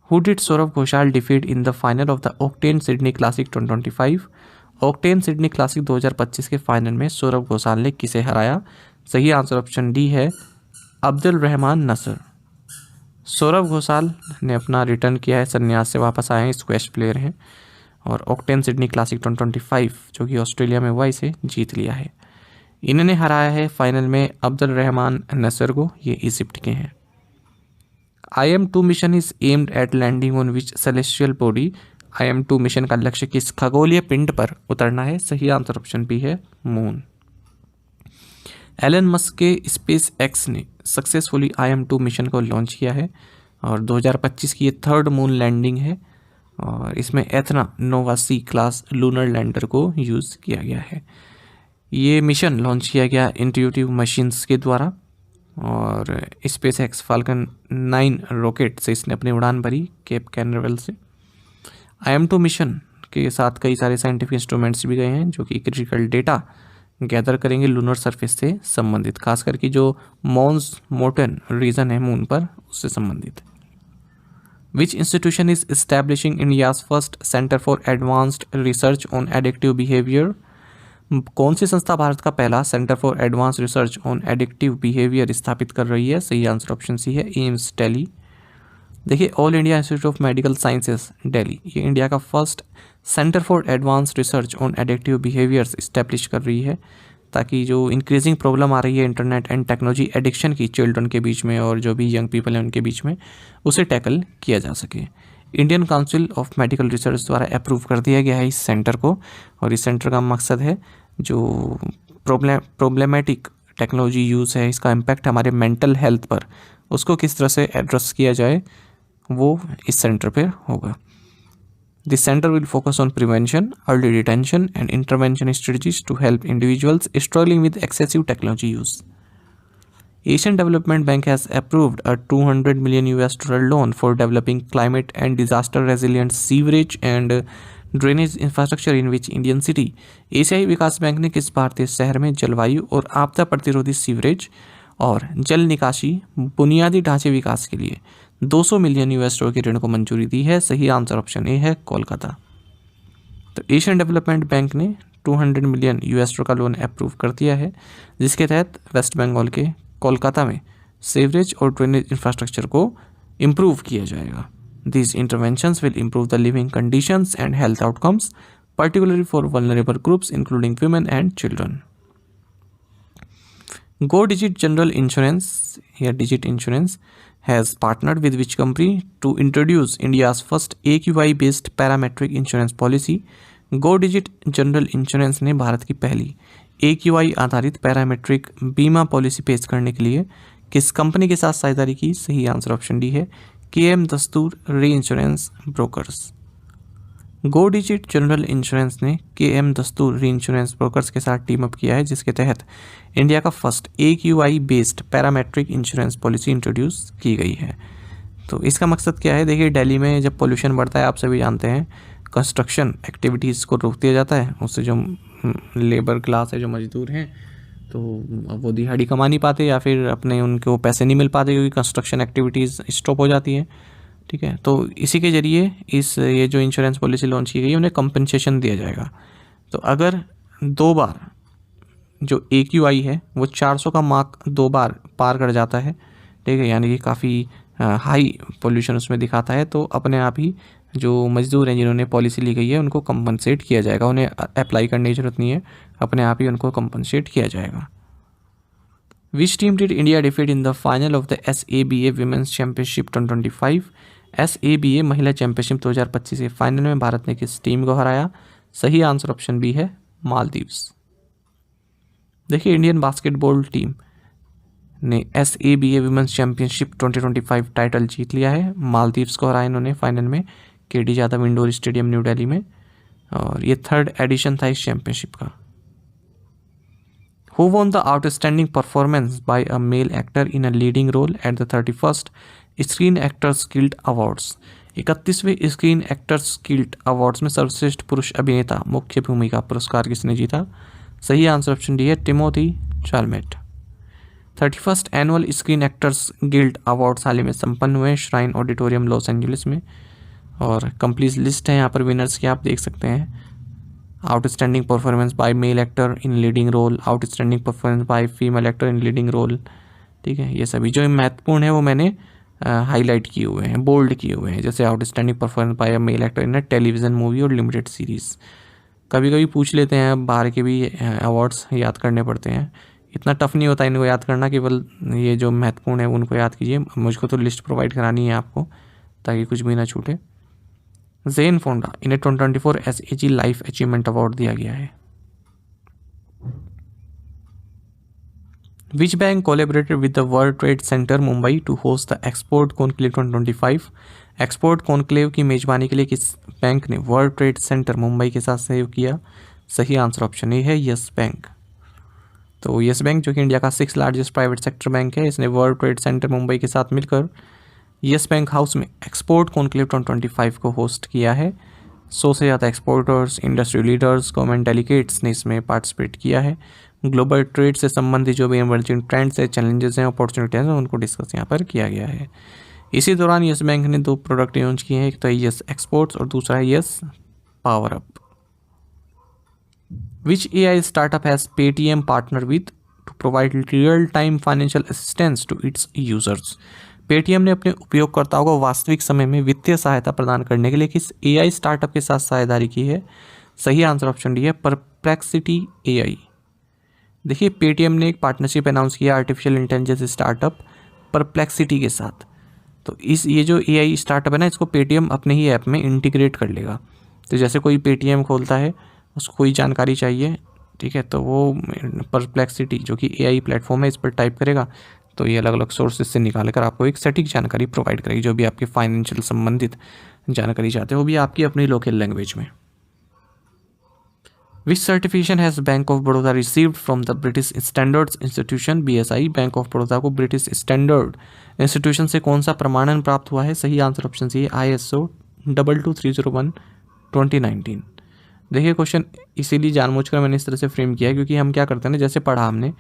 Who did Saurabh Ghoshal defeat in the final of the octane Sydney classic 2025? Octane Sydney classic 2025 के फाइनल में सौरभ घोषाल ने किसे हराया? सही आंसर ऑप्शन डी है, अब्दुल रहमान नसर। सौरभ घोषाल ने अपना रिटर्न किया है, संन्यास से वापस आए हैं, स्क्वैश प्लेयर हैं, और ओक्टेन सिडनी क्लासिक 2025 जो कि ऑस्ट्रेलिया में हुआ इसे जीत लिया है। इन्होंने हराया है फाइनल में अब्दुल रहमान नसर को, ये इजिप्ट के हैं। IM-2 mission is aimed at landing on which celestial body. IM-2 mission का लक्ष्य किस खगोलीय पिंड पर उतरना है? सही आंसर ऑप्शन बी है मून। एलन मस्क के स्पेस एक्स ने सक्सेसफुली IM-2 मिशन को लॉन्च किया है और 2025 की ये थर्ड मून लैंडिंग है और इसमें एथना नोवा सी क्लास लूनर लैंडर को यूज़ किया गया है। ये मिशन लॉन्च किया गया इंट्यूटिव मशीन्स के द्वारा और स्पेस एक्स फाल्कन 9 रॉकेट से इसने अपनी उड़ान भरी केप कैनवेरल से। IM-2 मिशन के साथ कई सारे साइंटिफिक इंस्ट्रूमेंट्स भी गए हैं जो कि क्रिटिकल डेटा गैदर करेंगे लूनर सरफेस से संबंधित, खास करके जो मॉन्स मोर्टन रीजन है मून पर उससे संबंधित। विच institution is establishing India's first centre for advanced research on addictive behaviour? कौन सी संस्था भारत का पहला centre for advance research on addictive behaviour स्थापित कर रही है? सही आंसर ऑप्शन सी है एम्स दिल्ली। देखिए, all India institute of medical sciences Delhi ये इंडिया का first centre for advance research on addictive behaviours establish कर रही है ताकि जो इंक्रीजिंग प्रॉब्लम आ रही है इंटरनेट एंड टेक्नोलॉजी एडिक्शन की चिल्ड्रन के बीच में और जो भी यंग पीपल हैं उनके बीच में, उसे टैकल किया जा सके। Indian council of medical research द्वारा अप्रूव कर दिया गया है इस सेंटर को और इस सेंटर का मकसद है जो प्रॉब्लमेटिक टेक्नोलॉजी यूज़ है, इसका इम्पैक्ट हमारे मेंटल हेल्थ पर, उसको किस तरह से एड्रेस किया जाए वो इस सेंटर पे होगा। This centre will focus on prevention, early detention and intervention strategies to help individuals struggling with excessive technology use. Asian Development Bank has approved a $200 million loan for developing climate and disaster resilient sewerage and drainage infrastructure in which Indian city. एशियाई विकास bank ने किस भारतीय शहर में जलवायु और आपदा प्रतिरोधी सीवरेज और जल निकासी बुनियादी ढांचे विकास के लिए $200 मिलियन के ऋण को मंजूरी दी है? सही आंसर ऑप्शन ए है कोलकाता। तो एशियन डेवलपमेंट बैंक ने $200 मिलियन का लोन अप्रूव कर दिया है जिसके तहत वेस्ट बंगाल के कोलकाता में सीवरेज और ड्रेनेज इंफ्रास्ट्रक्चर को इम्प्रूव किया जाएगा। These interventions will improve the living conditions and health outcomes, particularly for vulnerable groups including women and children. Go Digit General Insurance, here Digit Insurance, has partnered with which company to introduce India's first AQI-based parametric insurance policy? Go Digit General Insurance ने भारत की पहली AQI आधारित parametric बीमा policy पेश करने के लिए किस कंपनी के साथ साझेदारी की? सही आंसर ऑप्शन डी है KM दस्तूर री इंश्योरेंस ब्रोकर्स। गो डिजिट जनरल इंश्योरेंस ने KM दस्तूर री इंश्योरेंस ब्रोकर्स के साथ टीम अप किया है जिसके तहत इंडिया का first AQI based parametric insurance policy introduce की गई है। तो इसका मकसद क्या है? देखिए, दिल्ली में जब पोल्यूशन बढ़ता है, आप सभी जानते हैं, कंस्ट्रक्शन एक्टिविटीज़ को रोक दिया जाता है, उससे जो लेबर क्लास है, जो मजदूर हैं, तो वो दिहाड़ी कमा नहीं पाते या फिर अपने उनको पैसे नहीं मिल पाते क्योंकि कंस्ट्रक्शन एक्टिविटीज़ स्टॉप हो जाती है। ठीक है, तो इसी के ज़रिए ये जो इंश्योरेंस पॉलिसी लॉन्च की गई है उन्हें कंपनसेशन दिया जाएगा। तो अगर 2 बार जो AQI है वो 400 का मार्क 2 बार पार कर जाता है, ठीक है, यानी कि काफ़ी हाई पोल्यूशन उसमें दिखाता है, तो अपने आप ही जो मजदूर हैं जिन्होंने पॉलिसी ली गई है उनको कंपनसेट किया जाएगा, उन्हें अप्लाई करने की जरूरत नहीं है, अपने आप ही उनको कंपनसेट किया जाएगा। Which team did India defeat in the final of the SABA women's championship 2025? SABA महिला चैंपियनशिप 2025 के फाइनल में भारत ने किस टीम को हराया? सही आंसर ऑप्शन बी है मालदीव्स। देखिए, इंडियन बास्केटबॉल टीम ने SABA विमेंस चैंपियनशिप 2025 टाइटल जीत लिया है, मालदीव्स को हराया इन्होंने फाइनल में KD Yadav indoor stadium new Delhi में, और ये 3rd एडिशन था इस चैंपियनशिप का। Who won the outstanding performance by a male actor in a leading role at the 31st Screen Actors Guild Awards? 31वें स्क्रीन एक्टर्स गिल्ड अवार्ड्स में सर्वश्रेष्ठ पुरुष अभिनेता मुख्य भूमिका पुरस्कार किसने जीता? सही आंसर ऑप्शन डी है Timothee Chalamet. 31st annual screen actors guild awards हाल ही में संपन्न हुए श्राइन ऑडिटोरियम लॉस एंजलिस में, और कंप्लीट लिस्ट है यहाँ पर विनर्स की, आप देख सकते हैं। Outstanding performance by male actor in leading role, outstanding performance by female actor in leading role, ठीक है, ये सभी जो महत्वपूर्ण है वो मैंने हाईलाइट किए हुए हैं, बोल्ड किए हुए हैं। जैसे outstanding performance by male actor in a television movie और लिमिटेड सीरीज़। कभी कभी पूछ लेते हैं, बाहर के भी अवार्ड्स याद करने पड़ते हैं, इतना टफ नहीं होता इनको याद करना, केवल ये जो महत्वपूर्ण है उनको याद कीजिए। मुझको तो लिस्ट प्रोवाइड करानी है आपको ताकि कुछ भी ना छूटे। ज़ेन फोंडा इन्हें 2024 SAG लाइफ अचीवमेंट अवार्ड दिया गया है। Which bank collaborated with the World Trade Center Mumbai to host the Export Conclave 2025? Export conclave की मेजबानी के लिए किस बैंक ने वर्ल्ड ट्रेड सेंटर मुंबई के साथ सहयोग किया? सही आंसर ऑप्शन ए है यस बैंक। तो यस बैंक जो कि इंडिया का 6th largest private sector bank है, इसने वर्ल्ड ट्रेड सेंटर मुंबई के साथ मिलकर यस बैंक हाउस में एक्सपोर्ट कॉन्क्लेव 2025 को होस्ट किया है। 100 से ज़्यादा exporters, industry leaders, government delegates ने इसमें पार्टिसिपेट किया है। ग्लोबल ट्रेड से संबंधित जो भी इमर्जिंग ट्रेंड्स है, चैलेंजेस हैं, अपॉर्चुनिटीज़ हैं, उनको डिस्कस यहाँ पर किया गया है। इसी दौरान यस बैंक ने 2 प्रोडक्ट लॉन्च किए हैं, एक तो है यस एक्सपोर्ट्स और दूसरा है yes power up. Which AI startup has Paytm partner with to provide real time financial assistance to its users? Paytm ने अपने उपयोगकर्ताओं को वास्तविक समय में वित्तीय सहायता प्रदान करने के लिए किस AI स्टार्टअप के साथ साझेदारी की है? सही आंसर ऑप्शन डी है परप्लेक्सिटी AI। देखिए, पेटीएम ने एक पार्टनरशिप अनाउंस किया आर्टिफिशियल इंटेलिजेंस स्टार्टअप परप्लेक्सिटी के साथ। तो ये जो AI स्टार्टअप है ना, इसको पेटीएम अपने ही ऐप में इंटीग्रेट कर लेगा। तो जैसे कोई पेटीएम खोलता है, उसको कोई जानकारी चाहिए, ठीक है, तो वो परप्लेक्सिटी जो कि AI प्लेटफॉर्म है, इस पर टाइप करेगा तो ये अलग अलग सोर्सेज से निकाल कर आपको एक सटीक जानकारी प्रोवाइड करेगी। जो भी आपके फाइनेंशियल संबंधित जानकारी चाहते हो, वो भी आपकी अपनी लोकल लैंग्वेज में। Which certification has bank of Baroda received from the British standards institution BSI? Bank of Baroda को ब्रिटिश स्टैंडर्ड इंस्टीट्यूशन से कौन सा प्रमाणन प्राप्त हुआ है? सही आंसर ऑप्शन सी है ISO 22301 2019। देखिए, क्वेश्चन इसीलिए जानबूझकर मैंने इस तरह से फ्रेम किया है क्योंकि हम क्या करते हैं ना, जैसे पढ़ा हमने,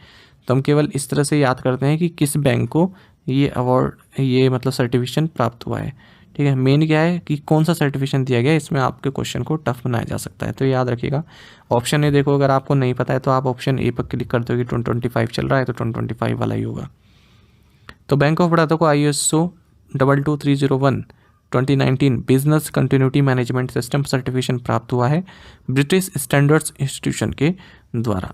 तो हम केवल इस तरह से याद करते हैं कि किस बैंक को ये अवार्ड, ये मतलब सर्टिफिकेशन प्राप्त हुआ है। ठीक है, मेन क्या है कि कौन सा सर्टिफिकेशन दिया गया है, इसमें आपके क्वेश्चन को टफ बनाया जा सकता है। तो याद रखिएगा, ऑप्शन ए देखो, अगर आपको नहीं पता है तो आप ऑप्शन ए पर क्लिक करते हो कि 2025 चल रहा है तो 2025 वाला ही होगा। तो बैंक ऑफ बड़ौदा को ISO 22301 2019 business continuity management system certification प्राप्त हुआ है ब्रिटिश स्टैंडर्ड्स इंस्टीट्यूशन के द्वारा।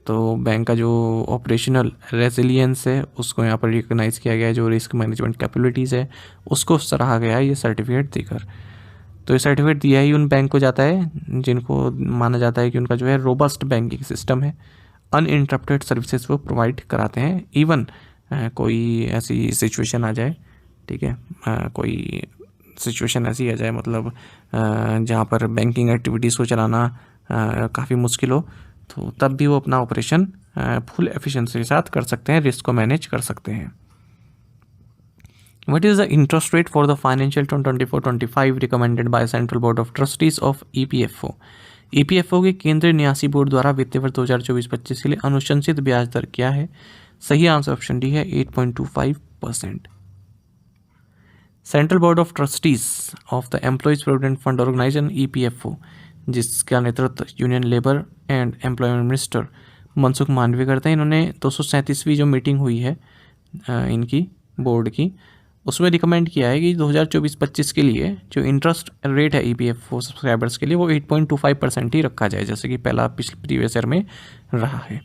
तो बैंक का जो ऑपरेशनल रेजिलियंस है उसको यहाँ पर रिकॉग्नाइज़ किया गया है, जो रिस्क मैनेजमेंट कैपेबिलिटीज़ है उसको सराहा गया है ये सर्टिफिकेट देकर। तो ये सर्टिफिकेट दिया ही उन बैंक को जाता है जिनको माना जाता है कि उनका जो है रोबस्ट बैंकिंग सिस्टम है, अनइंटरप्टेड सर्विसेज वो प्रोवाइड कराते हैं। इवन कोई ऐसी सिचुएशन आ जाए, ठीक है, कोई सिचुएशन ऐसी आ जाए मतलब जहाँ पर बैंकिंग एक्टिविटीज़ को चलाना काफ़ी मुश्किल हो, तो तब भी वो अपना ऑपरेशन फुल एफिशिएंसी के साथ कर सकते हैं, रिस्क को मैनेज कर सकते हैं। What is the interest rate for the financial 2024-25 recommended by central Board of Trustees of EPFO? EPFO के केंद्रीय न्यासी बोर्ड द्वारा वित्तीय वर्ष 2024-25 के लिए अनुशंसित ब्याज दर क्या है? सही आंसर ऑप्शन डी है 8.25%। Central Board of Trustees of the Employees Provident Fund Organisation EPFO, जिसका नेतृत्व Union Labour and Employment Minister Mansukh Mandaviya करते हैं, इन्होंने 237वीं जो मीटिंग हुई है इनकी बोर्ड की, उसमें रिकमेंड किया है कि 2024-25 के लिए जो इंटरेस्ट रेट है EPFO सब्सक्राइबर्स के लिए वो 8.25% ही रखा जाए, जैसे कि पहला प्रीवियस ईयर में रहा है।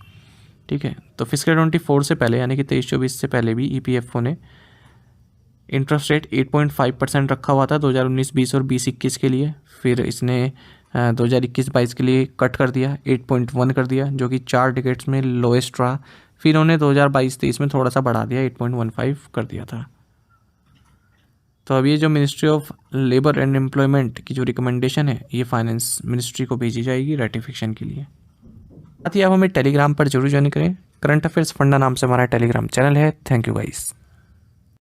ठीक है, तो फिस्कल 24 से पहले यानी कि 23-24 से पहले भी EPFO ने इंटरेस्ट रेट 8.5% रखा हुआ था 2019-20 और 20-21 के लिए। फिर इसने 2021-22 के लिए कट कर दिया, 8.1 कर दिया, जो कि 4 डिकेट्स में लोएस्ट रहा। फिर उन्हें 2022-23 में थोड़ा सा बढ़ा दिया, 8.15 कर दिया था। तो अब ये जो ministry of labour and employment की जो रिकमेंडेशन है ये फाइनेंस मिनिस्ट्री को भेजी जाएगी रेटिफिकेशन के लिए। साथ ही आप हमें टेलीग्राम पर जरूर ज्वाइन करें। करंट अफेयर्स फंडा नाम से हमारा टेलीग्राम चैनल है। Thank you guys.